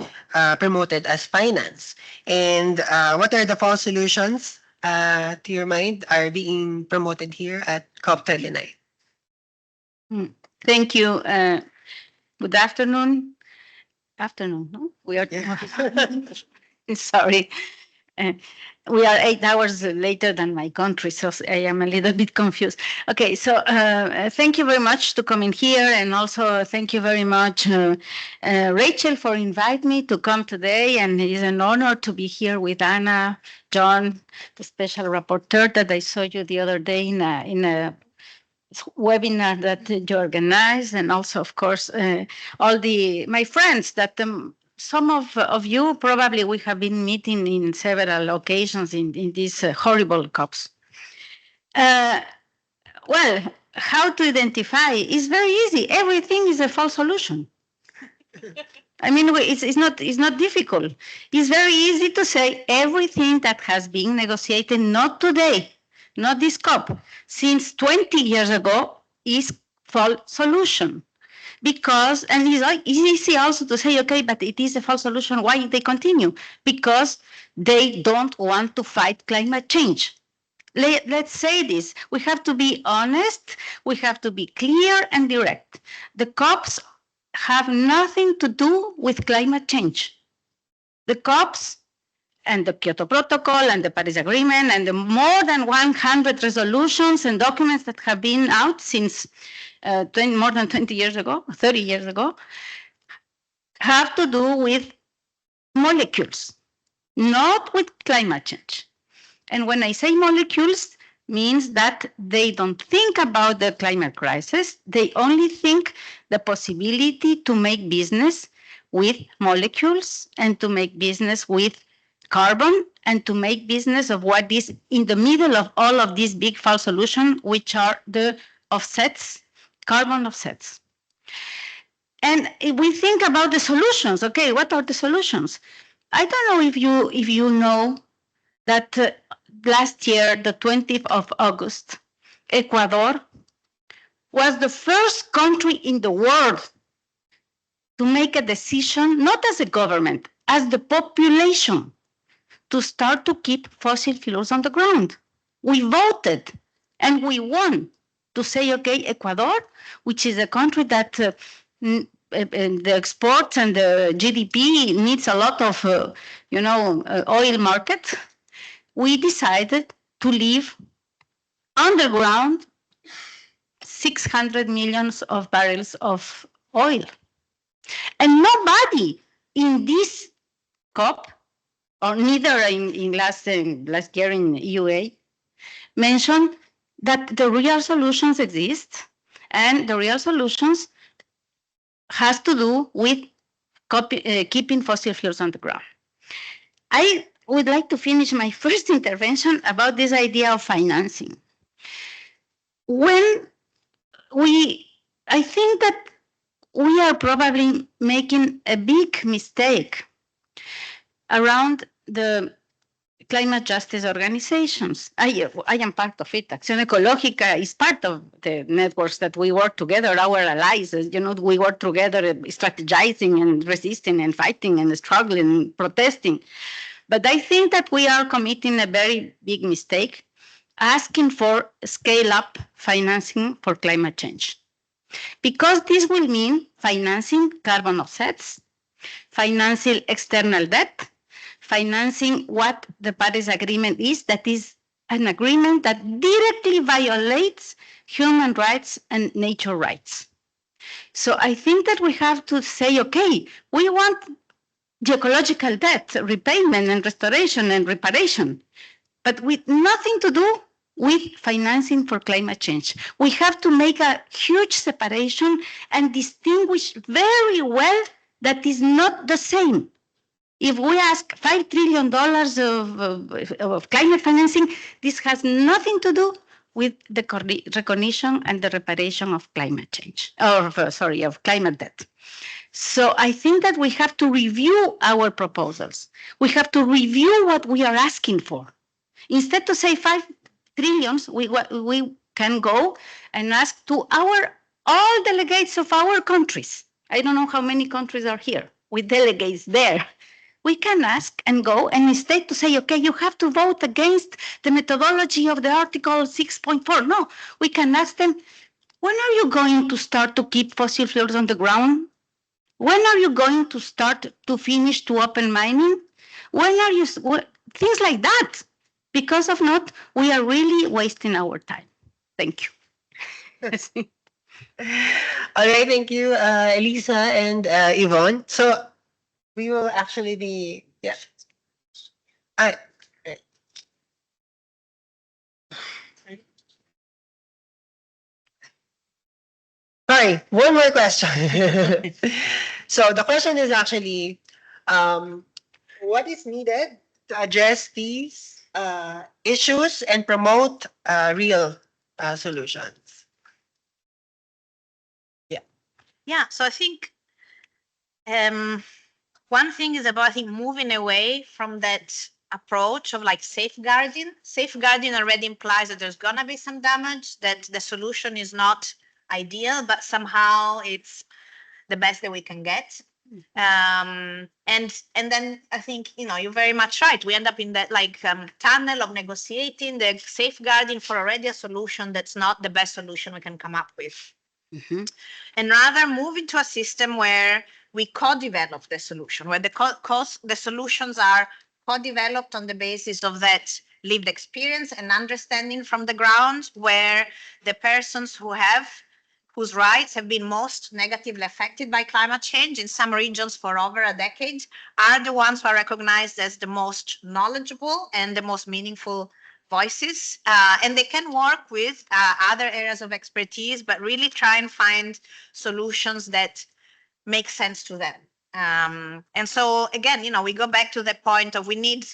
promoted as finance? And what are the false solutions, to your mind, are being promoted here at COP29? Thank you. Good afternoon. Afternoon, no? We are sorry. We are 8 hours later than my country, so I am a little bit confused. Okay, so thank you very much to come in here, and also thank you very much, Rachel, for inviting me to come today. And it is an honor to be here with Anna, John, the special rapporteur that I saw you the other day in a webinar that you organized, and also, of course, all my friends that some of you probably we have been meeting in several occasions in these horrible COPs. Well, how to identify is very easy. Everything is a false solution. I mean, it's not difficult. It's very easy to say everything that has been negotiated, not today, not this COP, since 20 years ago is false solution. Because, and it's like it's easy also to say, okay, but it is a false solution. Why they continue? Because they don't want to fight climate change. Let's say this. We have to be honest. We have to be clear and direct. The COPs have nothing to do with climate change. The COPs and the Kyoto Protocol and the Paris Agreement and the more than 100 resolutions and documents that have been out since more than 20 years ago, 30 years ago, have to do with molecules, not with climate change. And when I say molecules, means that they don't think about the climate crisis. They only think the possibility to make business with molecules and to make business with carbon and to make business of what is in the middle of all of these big false solutions, which are the offsets, carbon offsets. And if we think about the solutions, okay, what are the solutions? I don't know if you know that last year, the 20th of August, Ecuador was the first country in the world to make a decision, not as a government, as the population, to start to keep fossil fuels on the ground. We voted and we won to say, okay, Ecuador, which is a country that the exports and the GDP needs a lot of, oil market, we decided to leave underground 600 millions of barrels of oil. And nobody in this COP, or neither in last year in EUA, mentioned that the real solutions exist, and the real solutions has to do with keeping fossil fuels on the ground. I would like to finish my first intervention about this idea of financing. I think that we are probably making a big mistake around the climate justice organizations. I am part of it. Acción Ecológica is part of the networks that we work together, our allies. We work together strategizing and resisting and fighting and struggling and protesting. But I think that we are committing a very big mistake asking for scale-up financing for climate change. Because this will mean financing carbon offsets, financing external debt, financing what the Paris Agreement is, that is an agreement that directly violates human rights and nature rights. So I think that we have to say, okay, we want the ecological debt, repayment and restoration and reparation, but with nothing to do with financing for climate change. We have to make a huge separation and distinguish very well that is not the same. If we ask $5 trillion of climate financing, this has nothing to do with the recognition and the reparation of climate change, of climate debt. So I think that we have to review our proposals. We have to review what we are asking for. Instead to say 5 trillions, we can go and ask to all delegates of our countries. I don't know how many countries are here with delegates there. We can ask and go, and instead to say, okay, you have to vote against the methodology of the Article 6.4. No, we can ask them, when are you going to start to keep fossil fuels on the ground? When are you going to start to finish to open mining? When are you, things like that. Because if not, we are really wasting our time. Thank you. All right, thank you, Elisa and Yvonne. So we will actually be, yeah. Sorry, one more question. So the question is actually, what is needed to address these issues and promote real solutions? Yeah, so I think one thing is about, moving away from that approach of like safeguarding. Safeguarding already implies that there's gonna be some damage, that the solution is not ideal, but somehow it's the best that we can get. And then I think, you know, you're very much right. We end up in that like tunnel of negotiating, the safeguarding for already a solution that's not the best solution we can come up with. And rather move into a system where we co-develop the solution, where the solutions are co-developed on the basis of that lived experience and understanding from the ground, where the persons whose rights have been most negatively affected by climate change in some regions for over a decade are the ones who are recognized as the most knowledgeable and the most meaningful voices. And they can work with other areas of expertise, but really try and find solutions that make sense to them. And so again, you know, we go back to the point of we need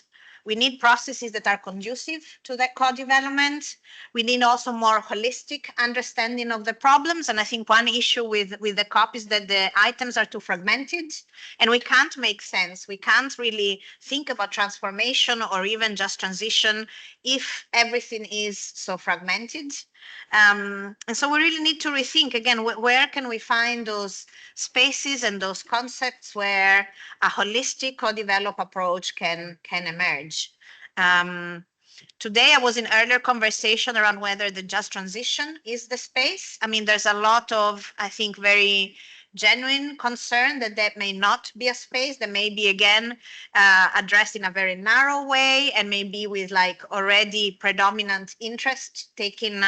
processes that are conducive to that co-development. We need also more holistic understanding of the problems. And I think one issue with the COP is that the items are too fragmented and we can't make sense. We can't really think about transformation or even just transition if everything is so fragmented. And so we really need to rethink again, where can we find those spaces and those concepts where a holistic co-develop approach can emerge. Today I was in earlier conversation around whether the just transition is the space. I mean, there's a lot of, I think, very genuine concern that may not be a space, that may be again addressed in a very narrow way and maybe with like already predominant interest taking,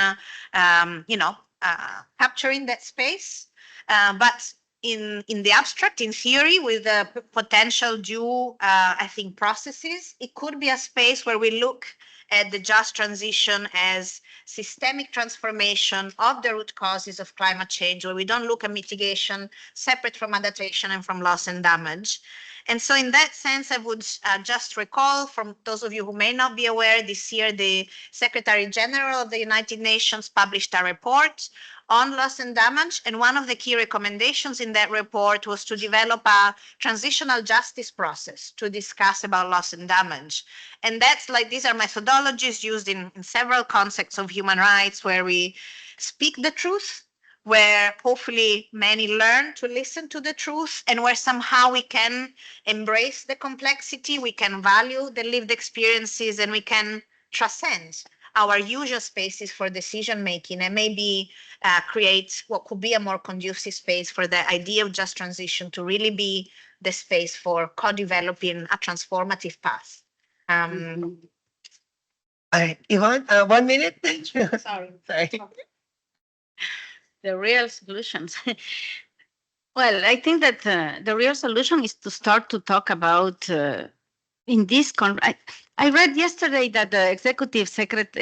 capturing that space. But in the abstract, in theory, with the potential due, I think, processes, it could be a space where we look at the just transition as systemic transformation of the root causes of climate change, where we don't look at mitigation separate from adaptation and from loss and damage. And so in that sense, I would just recall, from those of you who may not be aware, this year the Secretary General of the United Nations published a report on loss and damage. And one of the key recommendations in that report was to develop a transitional justice process to discuss about loss and damage. And that's like, these are methodologies used in several contexts of human rights where we speak the truth, where hopefully many learn to listen to the truth, and where somehow we can embrace the complexity, we can value the lived experiences, and we can transcend our usual spaces for decision making and maybe create what could be a more conducive space for the idea of just transition to really be the space for co-developing a transformative path. All right, Yvonne, 1 minute. Sorry. Sorry. The real solutions. Well, I think that the real solution is to start to talk about in this I read yesterday that the executive secretary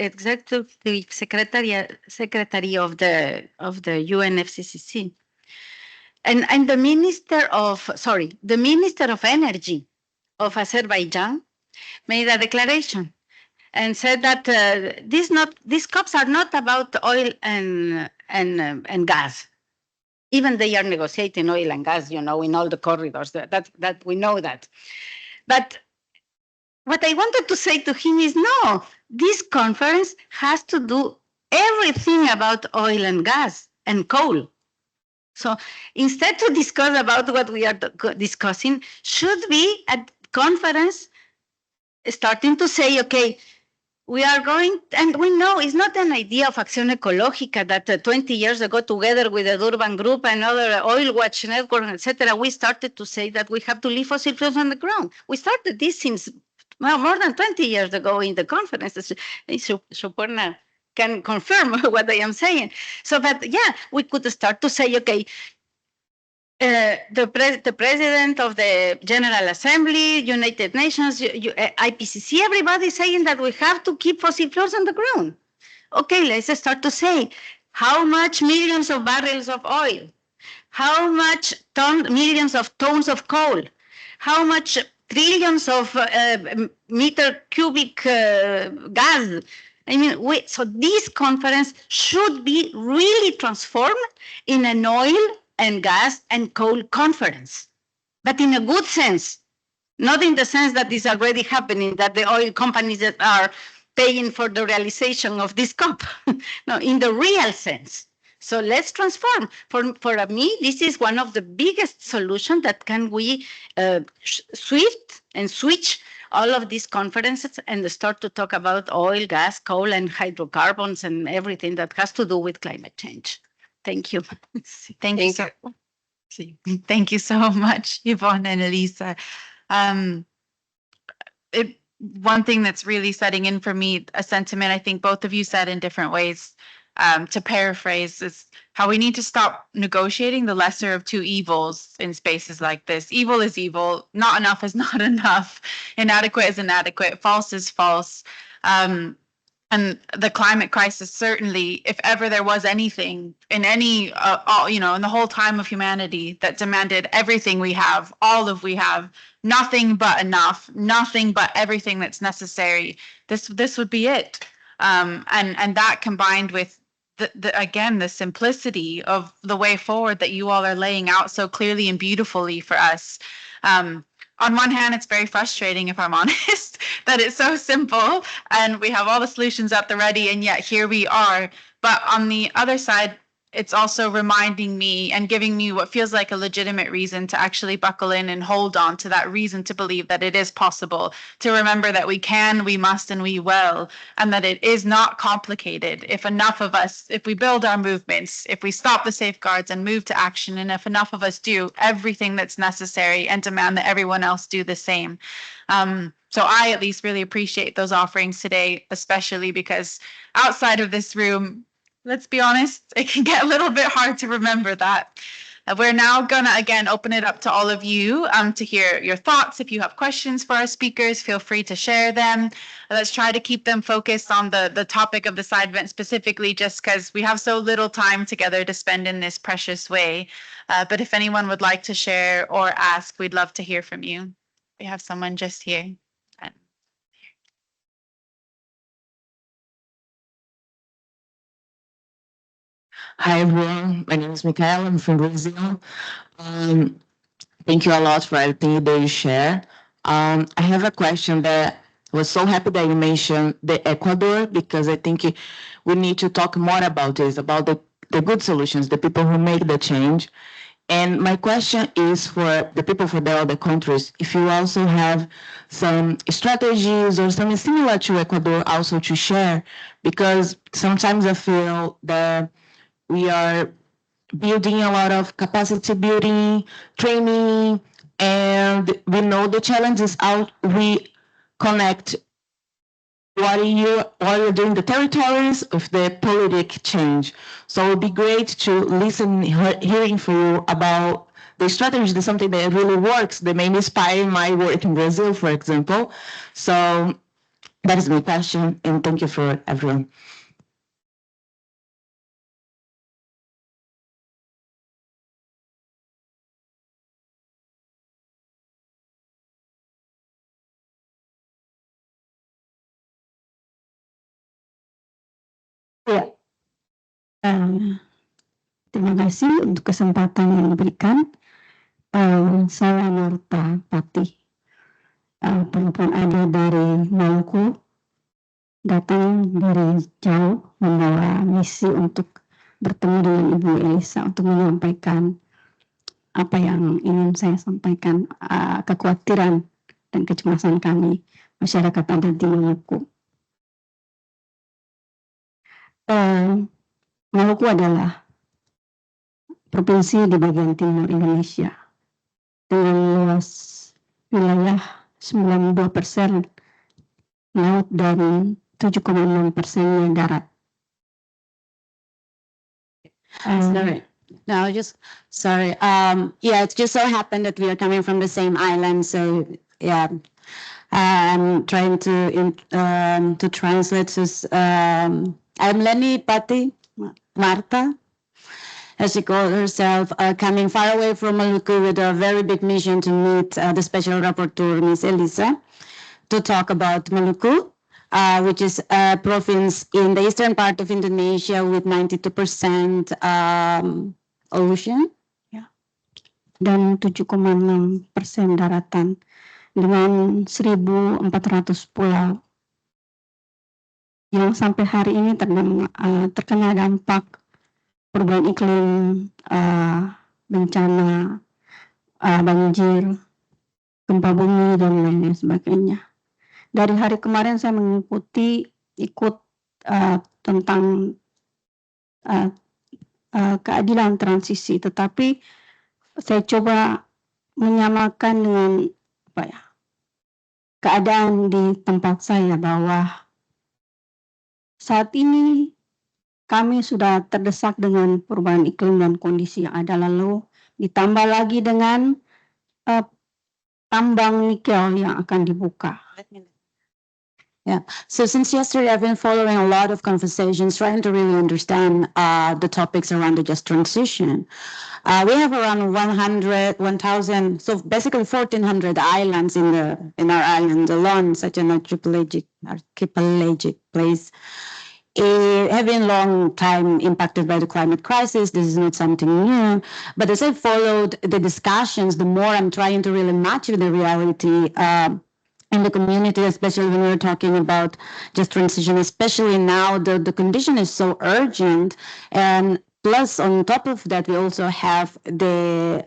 of the UNFCCC and the minister of energy of Azerbaijan made a declaration and said that these COPs are not about oil and gas. Even they are negotiating oil and gas, you know, in all the corridors. That we know that. But what I wanted to say to him is, no, this conference has to do everything about oil and gas and coal. So instead to discuss about what we are discussing, should be a conference starting to say, okay, we are going, and we know it's not an idea of Acción Ecológica that 20 years ago, together with the Durban Group and other Oil Watch Network, etc., we started to say that we have to leave fossil fuels on the ground. We started this since more than 20 years ago in the conference. Suporna can confirm what I am saying. So that, yeah, we could start to say, okay, the president of the General Assembly, United Nations, IPCC, everybody saying that we have to keep fossil fuels on the ground. Okay, let's start to say how much millions of barrels of oil, how much millions of tons of coal, how much trillions of meter cubic gas. I mean, so this conference should be really transformed in an oil and gas and coal conference, but in a good sense, Not in the sense that it's already happening, that the oil companies that are paying for the realization of this COP. No, in the real sense. So let's transform. For me, this is one of the biggest solutions that can we swift and switch all of these conferences and start to talk about oil, gas, coal, and hydrocarbons and everything that has to do with climate change. Thank you. Thank you so Thank you so much, Yvonne and Elisa. One thing that's really setting in for me, a sentiment I think both of you said in different ways, to paraphrase, is how we need to stop negotiating the lesser of two evils in spaces like this. Evil is evil, not enough is not enough, inadequate is inadequate, false is false. And the climate crisis, certainly, if ever there was anything in any, in the whole time of humanity that demanded everything we have, all of we have, nothing but enough, nothing but everything that's necessary, this would be it. And that combined with the simplicity of the way forward that you all are laying out so clearly and beautifully for us. On one hand, it's very frustrating, if I'm honest, that it's so simple and we have all the solutions at the ready, and yet here we are. But on the other side, it's also reminding me and giving me what feels like a legitimate reason to actually buckle in and hold on to that reason to believe that it is possible, to remember that we can, we must, and we will, and that it is not complicated. If enough of us, if we build our movements, if we stop the safeguards and move to action, and if enough of us do everything that's necessary and demand that everyone else do the same. So I at least really appreciate those offerings today, especially because outside of this room, let's be honest, it can get a little bit hard to remember that. We're now gonna again open it up to all of you to hear your thoughts. If you have questions for our speakers, feel free to share them. Let's try to keep them focused on the topic of the side event specifically, just because we have so little time together to spend in this precious way. But if anyone would like to share or ask, we'd love to hear from you. We have someone just here. Hi everyone, my name is Michaela, I'm from Brazil. Thank you a lot for everything that you share. I have a question that I was so happy that you mentioned the Ecuador, because I think we need to talk more about this, about the good solutions, the people who make the change. And my question is for the people from the other countries, if you also have some strategies or something similar to Ecuador also to share, because sometimes I feel that we are building a lot of capacity building, training, and we know the challenge is how we connect what you're doing the territories with the politic change. So it would be great to listen, hearing from you about the strategy, is something that really works, that may inspire my work in Brazil, for example. So that is my question, and thank you for everyone. Ya, terima kasih untuk kesempatan yang diberikan. Saya Marta Patih, perempuan ada dari Maluku, datang dari jauh membawa misi untuk bertemu dengan Ibu Elisa untuk menyampaikan apa yang ingin saya sampaikan, kekhawatiran dan kecemasan kami masyarakat adat di Maluku. Maluku adalah provinsi di bagian timur Indonesia dengan luas wilayah 92% laut dan 7,6% darat. Sorry. No, sorry. Yeah, it just so happened that we are coming from the same island, so yeah. I'm trying to translate this. I'm Lenny Patti Marta, as she called herself, coming far away from Maluku with a very big mission to meet the special rapporteur, Ms. Elisa, to talk about Maluku, which is a province in the eastern part of Indonesia with 92% ocean, dan 7,6% daratan. dengan 1.400 pulau yang sampai hari ini terkena dampak perubahan iklim, bencana, banjir, gempa bumi, dan lain sebagainya. Dari hari kemarin saya ikut tentang keadilan transisi, tetapi saya coba menyamakan dengan keadaan di tempat saya, bahwa saat ini kami sudah terdesak dengan perubahan iklim dan kondisi yang ada, lalu ditambah lagi dengan tambang nikel yang akan dibuka. Yeah. So since yesterday, I've been following a lot of conversations, trying to really understand the topics around the just transition. We have around 1,000, so basically 1,400 islands in our island alone, such an archipelagic place. Have been long time impacted by the climate crisis. This is not something new. But as I followed the discussions, the more I'm trying to really match with the reality in the community, especially when we're talking about just transition, especially now the condition is so urgent. And plus, on top of that, we also have the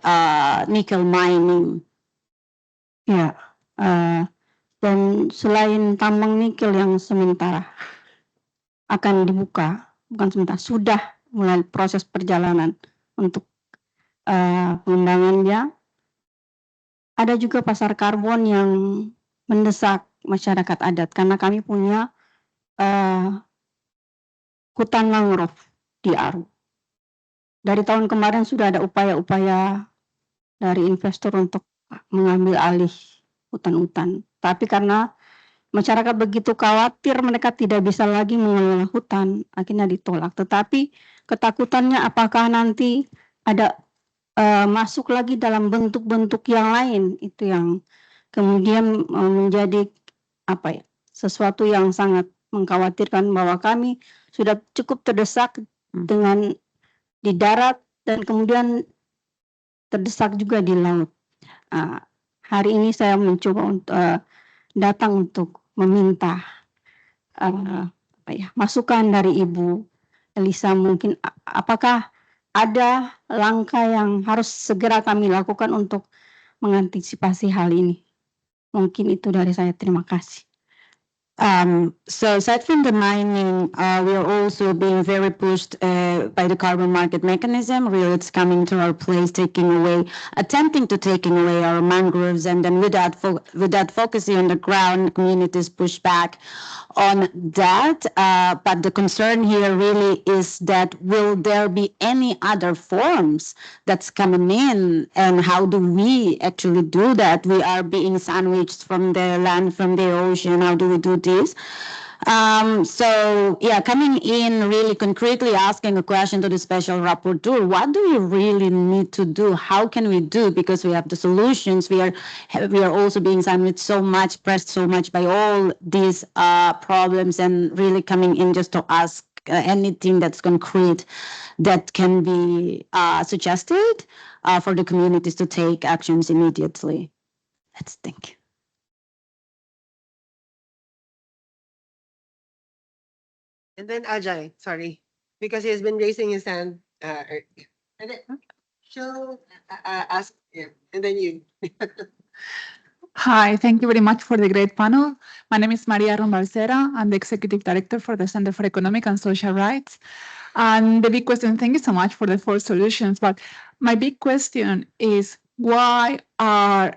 nickel mining. Ya, dan selain tambang nikel yang sementara akan dibuka, bukan sementara, sudah mulai proses perjalanan untuk pengembangannya. Ada juga pasar karbon yang mendesak masyarakat adat, karena kami punya hutan mangrove di Aru. Dari tahun kemarin sudah ada upaya-upaya dari investor untuk mengambil alih hutan-hutan. Tapi karena masyarakat begitu khawatir mereka tidak bisa lagi mengelola hutan, akhirnya ditolak. Tetapi ketakutannya apakah nanti ada masuk lagi dalam bentuk-bentuk yang lain, itu yang kemudian menjadi sesuatu yang sangat mengkhawatirkan, bahwa kami sudah cukup terdesak dengan di darat dan kemudian terdesak juga di laut. Hari ini saya mencoba untuk datang untuk meminta masukan dari Ibu Elisa, mungkin apakah ada langkah yang harus segera kami lakukan untuk mengantisipasi hal ini. Mungkin itu dari saya. Terima kasih. So aside from the mining, we are also being very pushed by the carbon market mechanism. Really, it's coming to our place, attempting to taking away our mangroves, and then without focusing on the ground, communities push back on that. But the concern here really is that will there be any other forms that's coming in, and how do we actually do that? We are being sandwiched from the land, from the ocean. How do we do this? So yeah, coming in really concretely asking a question to the special rapporteur, what do we really need to do? How can we do? Because we have the solutions. We are also being sandwiched so much, pressed so much by all these problems, and really coming in just to ask anything that's concrete that can be suggested for the communities to take actions immediately. Let's think. And then Ajay, sorry, because he has been raising his hand. And then she'll ask, and then you. Hi, thank you very much for the great panel. My name is Maria Rombalcera. I'm the Executive Director for the Center for Economic and Social Rights. And the big question, thank you so much for the 4 solutions, but my big question is, why are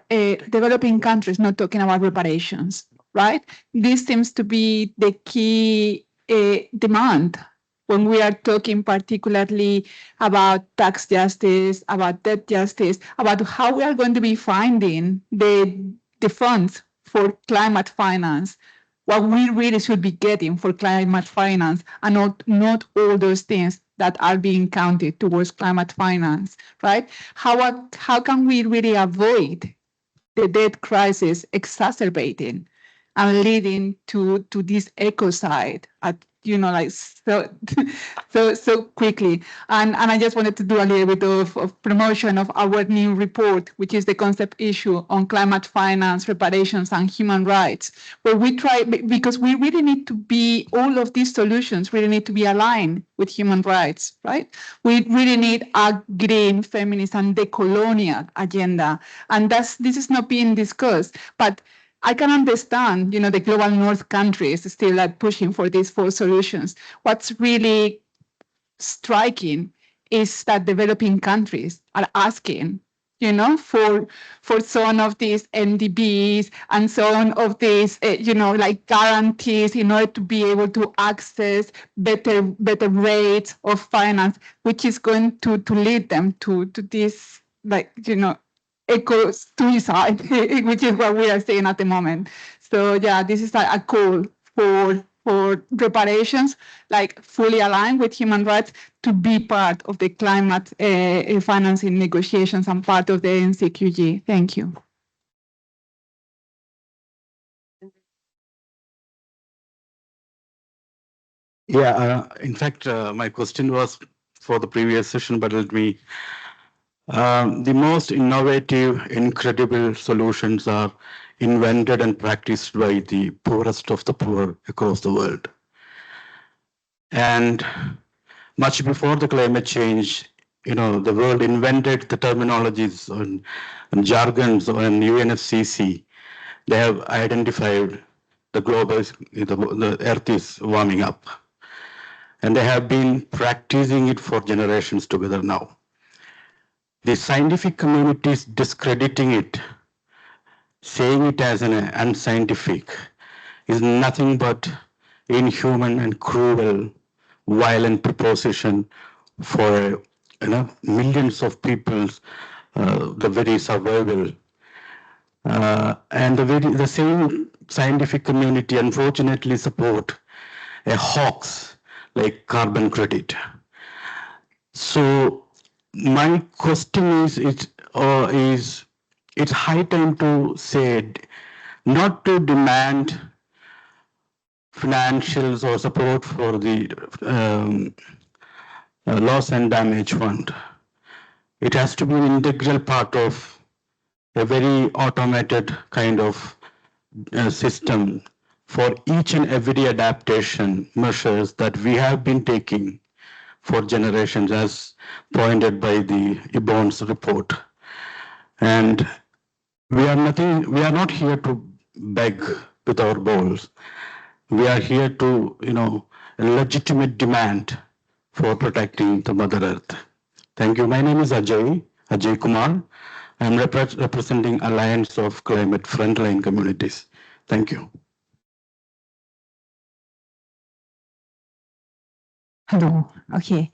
developing countries not talking about reparations, right? This seems to be the key demand when we are talking particularly about tax justice, about debt justice, about how we are going to be finding the funds for climate finance, what we really should be getting for climate finance, and not all those things that are being counted towards climate finance, right? How can we really avoid the debt crisis exacerbating and leading to this ecocide at like so quickly. And I just wanted to do a little bit of promotion of our new report, which is the concept issue on climate finance, reparations, and human rights, where we try, because we really need to be, all of these solutions really need to be aligned with human rights, right? We really need a green, feminist, and decolonial agenda. And this is not being discussed, but I can understand, the global north countries still like pushing for these 4 solutions. What's really striking is that developing countries are asking, for some of these NDBs and some of these, like guarantees in order to be able to access better rates of finance, which is going to lead them to this, like, eco-suicide, which is what we are seeing at the moment. So yeah, this is a call for reparations, like fully aligned with human rights, to be part of the climate financing negotiations and part of the NCQG. Thank you. Yeah, in fact, my question was for the previous session, but let me. The most innovative, incredible solutions are invented and practiced by the poorest of the poor across the world. And much before the climate change, the world invented the terminologies and jargons on UNFCCC. They have identified the global, the earth is warming up. And they have been practicing it for generations together now. The scientific community is discrediting it, saying it as an unscientific, is nothing but inhuman and cruel, violent proposition for millions of people's the very survival. And the same scientific community unfortunately support a hoax like carbon credit. So my question is it's high time to say, not to demand financials or support for the loss and damage fund. It has to be an integral part of a very automated kind of system for each and every adaptation measures that we have been taking for generations, as pointed by the IBON's report. And we are not here to beg with our bowls. We are here to, a legitimate demand for protecting the Mother Earth. Thank you. My name is Ajay Kumar. I'm representing Alliance of Climate Frontline Communities. Thank you. Hello. Okay.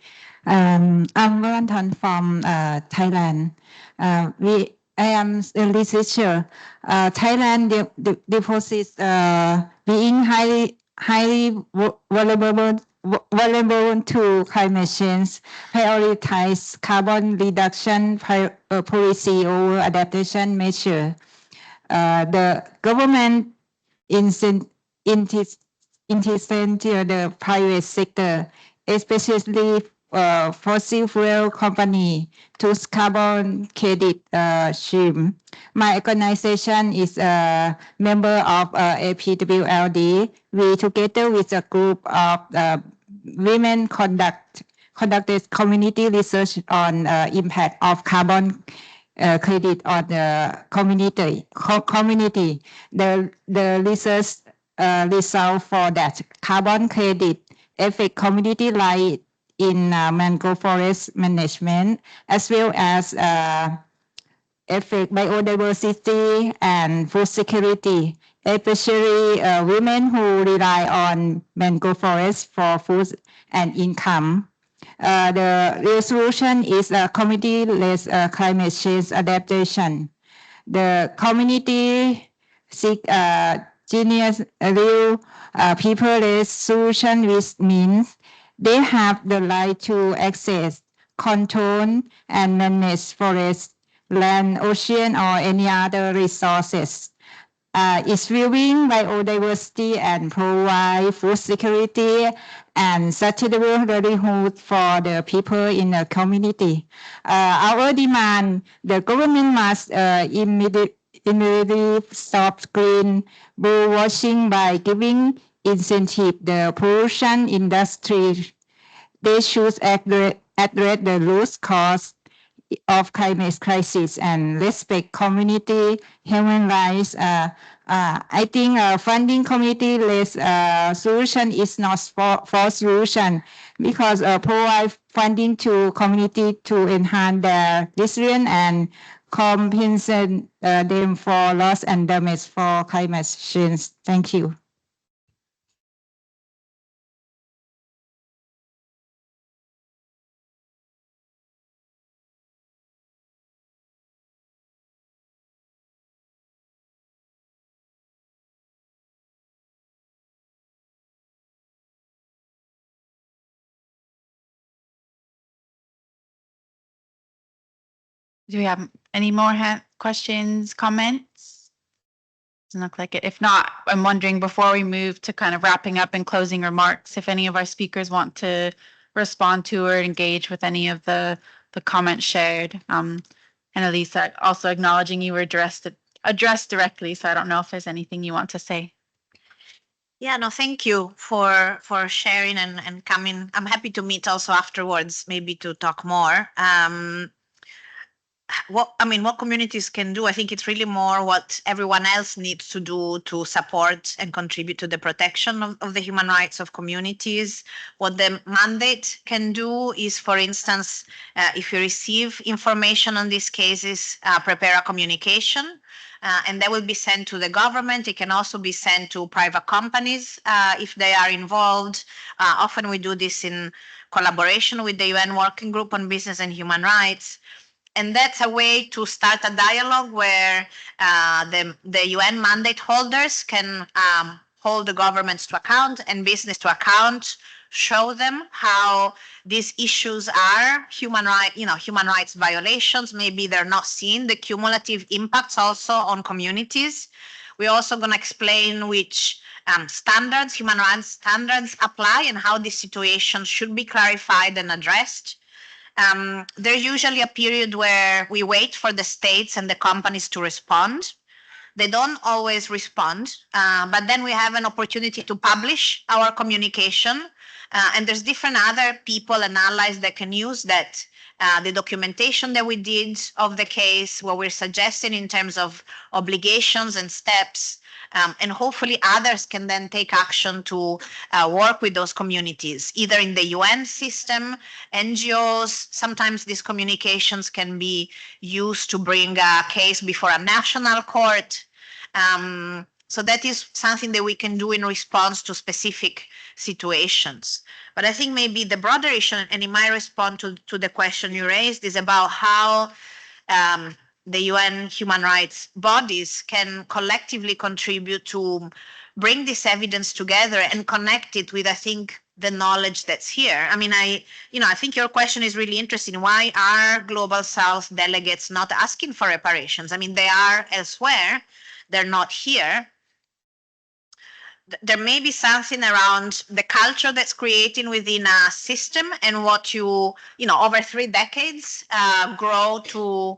I'm Varantan from Thailand. I am a researcher. Thailand deposits being highly vulnerable to climate change, prioritize carbon reduction policy over adaptation measure. The government incentive the private sector, especially fossil fuel company, to carbon credit scheme. My organization is a member of APWLD. We, together with a group of women, conducted community research on impact of carbon credit on the community. The research result for that carbon credit affect community life in mangrove forest management, as well as affect biodiversity and food security, especially women who rely on mangrove forest for food and income. The resolution is a community-led climate change adaptation. The community seek genius real people-led solution, which means they have the right to access, control, and manage forest, land, ocean, or any other resources. is building biodiversity and provide food security and sustainable livelihood for the people in the community. Our demand, the government must immediately stop green blue washing by giving incentive the pollution industry. They should address the root cause of climate crisis and respect community human rights. I think funding community-led solution is not for solution because provide funding to community to enhance their resilience and compensate them for loss and damage for climate change. Thank you. Do we have any more questions, comments? Doesn't look like it. If not, I'm wondering before we move to kind of wrapping up and closing remarks, if any of our speakers want to respond to or engage with any of the comments shared. And Elisa, also acknowledging you were addressed directly, so I don't know if there's anything you want to say. Yeah, no, thank you for sharing and coming. I'm happy to meet also afterwards, maybe to talk more. What communities can do, I think it's really more what everyone else needs to do to support and contribute to the protection of the human rights of communities. What the mandate can do is, for instance, if you receive information on these cases, prepare a communication. And that will be sent to the government. It can also be sent to private companies if they are involved. Often we do this in collaboration with the UN Working Group on Business and Human Rights. And that's a way to start a dialogue where the UN mandate holders can hold the governments to account and business to account, show them how these issues are human rights violations. Maybe they're not seeing the cumulative impacts also on communities. We're also going to explain which standards, human rights standards apply and how this situation should be clarified and addressed. There's usually a period where we wait for the states and the companies to respond. They don't always respond, but then we have an opportunity to publish our communication. And there's different other people and allies that can use that. The documentation that we did of the case, what we're suggesting in terms of obligations and steps, and hopefully others can then take action to work with those communities, either in the UN system, NGOs. Sometimes these communications can be used to bring a case before a national court. So that is something that we can do in response to specific situations. But I think maybe the broader issue, and in my response to the question you raised, is about how the UN human rights bodies can collectively contribute to bring this evidence together and connect it with, I think, the knowledge that's here. I think your question is really interesting. Why are Global South delegates not asking for reparations? They are elsewhere. They're not here. There may be something around the culture that's creating within a system and what you over 3 decades grow to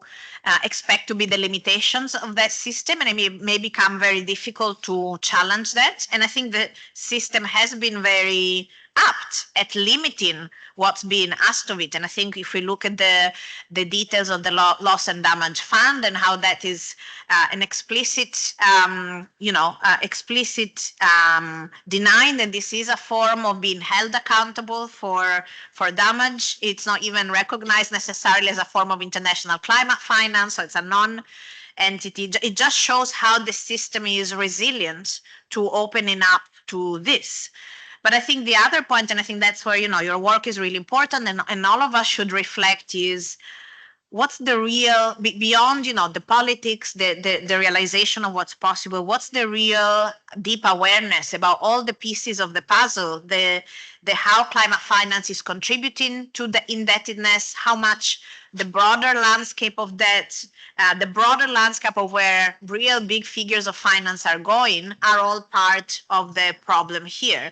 expect to be the limitations of that system, and it may become very difficult to challenge that. And I think the system has been very apt at limiting what's being asked of it. And I think if we look at the details of the loss and damage fund and how that is an explicit, denying that this is a form of being held accountable for damage. It's not even recognized necessarily as a form of international climate finance, so it's a non-entity. It just shows how the system is resilient to opening up to this. But I think the other point, and I think that's where your work is really important, and all of us should reflect, is what's the real, beyond, you know, the politics, the realization of what's possible, what's the real deep awareness about all the pieces of the puzzle, the how climate finance is contributing to the indebtedness, how much the broader landscape of debt, the broader landscape of where real big figures of finance are going, are all part of the problem here.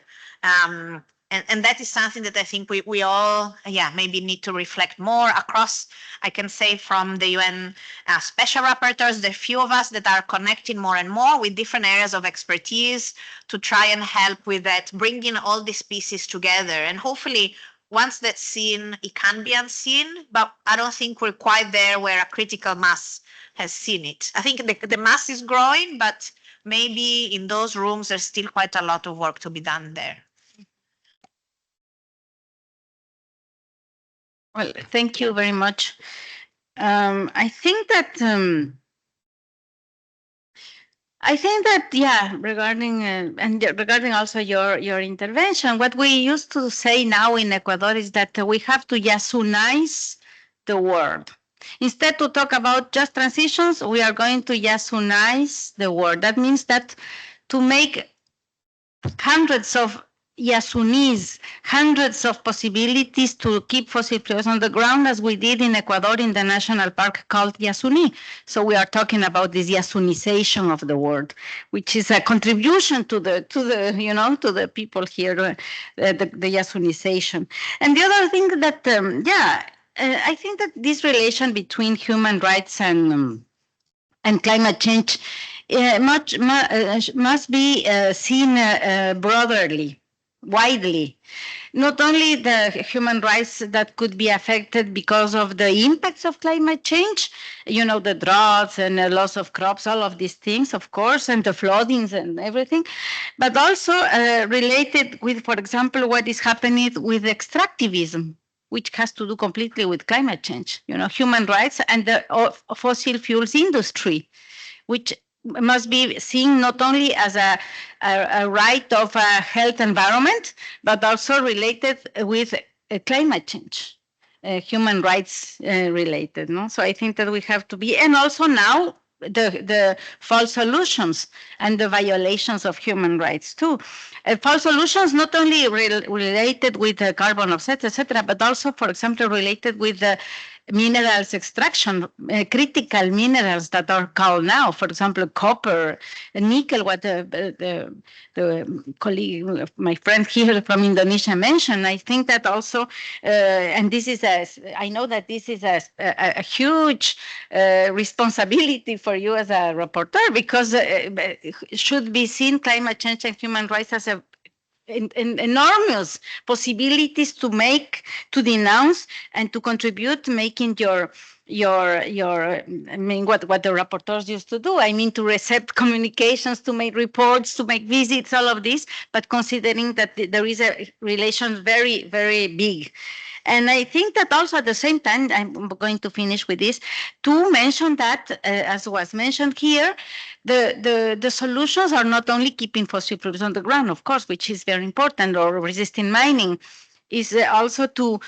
And that is something that I think we all, maybe need to reflect more across. I can say from the UN special rapporteurs, the few of us that are connecting more and more with different areas of expertise to try and help with that, bringing all these pieces together. And hopefully, once that's seen, it can be unseen, but I don't think we're quite there where a critical mass has seen it. I think the mass is growing, but maybe in those rooms, there's still quite a lot of work to be done there. Well, thank you very much. I think that regarding and regarding also your intervention, what we used to say now in Ecuador is that we have to Yasunize the world. Instead to talk about just transitions, we are going to Yasunize the world. That means that to make hundreds of Yasunis, hundreds of possibilities to keep fossil fuels on the ground, as we did in Ecuador in the national park called Yasuni. So we are talking about this Yasunization of the world, which is a contribution to the people here, the Yasunization. And the other thing that I think that this relation between human rights and climate change must be seen broadly, widely. Not only the human rights that could be affected because of the impacts of climate change, you know, the droughts and the loss of crops, all of these things, of course, and the floodings and everything, but also related with, for example, what is happening with extractivism, which has to do completely with climate change, you know, human rights and the fossil fuels industry, which must be seen not only as a right of a health environment, but also related with climate change, human rights related. No? So I think that we have to be, and also now the false solutions and the violations of human rights too. False solutions not only related with the carbon offsets, etc., but also, for example, related with the minerals extraction, critical minerals that are called now, for example, copper, nickel, what the colleague, my friend here from Indonesia mentioned. I think that also, and this is I know that this is a huge responsibility for you as a rapporteur, because it should be seen climate change and human rights as enormous possibilities to make, to denounce, and to contribute, making your I mean, what the rapporteurs used to do. I mean, to receive communications, to make reports, to make visits, all of this, but considering that there is a relation very, very big. And I think that also at the same time, I'm going to finish with this, to mention that, as was mentioned here, the solutions are not only keeping fossil fuels on the ground, of course, which is very important, or resisting mining, is also to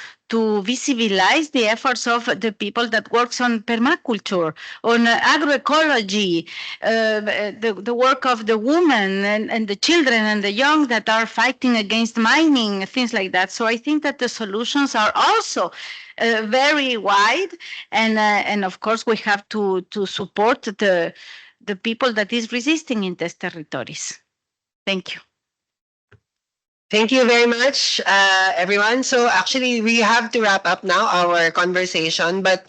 visualize the efforts of the people that works on permaculture, on agroecology, the work of the women and the children and the young that are fighting against mining, things like that. So I think that the solutions are also very wide, and of course we have to support the people that is resisting in these territories. Thank you. Thank you very much, everyone. So actually, we have to wrap up now our conversation. But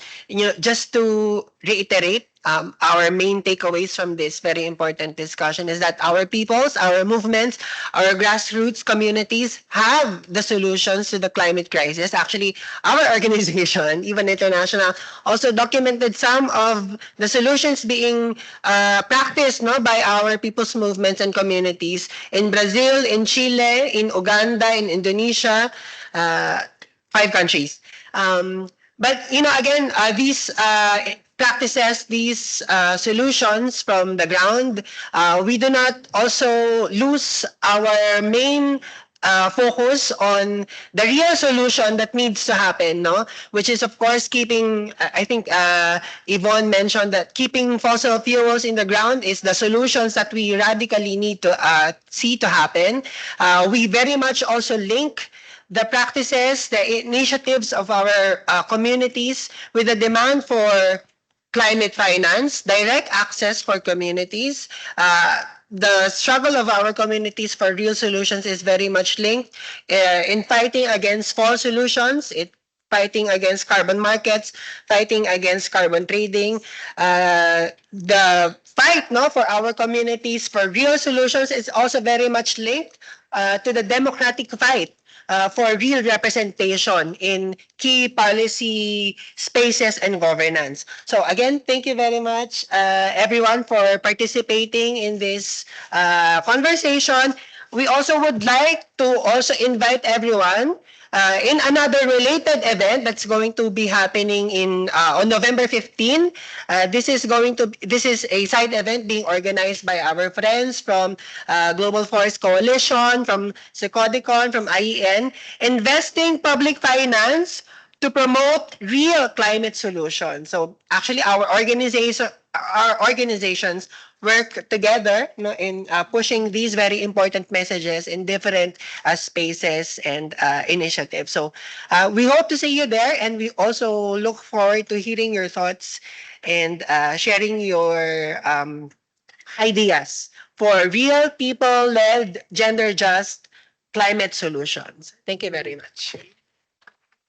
just to reiterate, our main takeaways from this very important discussion is that our peoples, our movements, our grassroots communities have the solutions to the climate crisis. Actually, our organization, even international, also documented some of the solutions being practiced by our people's movements and communities in Brazil, in Chile, in Uganda, in Indonesia, 5 countries. But again, these practices, these solutions from the ground, we do not also lose our main focus on the real solution that needs to happen, no? Which is, of course, keeping, I think Yvonne mentioned that keeping fossil fuels in the ground is the solutions that we radically need to see to happen. We very much also link the practices, the initiatives of our communities with the demand for climate finance, direct access for communities. The struggle of our communities for real solutions is very much linked in fighting against false solutions, fighting against carbon markets, fighting against carbon trading. The fight, no, for our communities for real solutions is also very much linked to the democratic fight for real representation in key policy spaces and governance. So again, thank you very much, everyone, for participating in this conversation. We also would like to also invite everyone in another related event that's going to be happening on November 15. This is a side event being organized by our friends from Global Forest Coalition, from Secodicon, from IEN, investing public finance to promote real climate solutions. So actually, our organizations work together, you know, in pushing these very important messages in different spaces and initiatives. So we hope to see you there, and we also look forward to hearing your thoughts and sharing your ideas for real people-led, gender-just climate solutions. Thank you very much.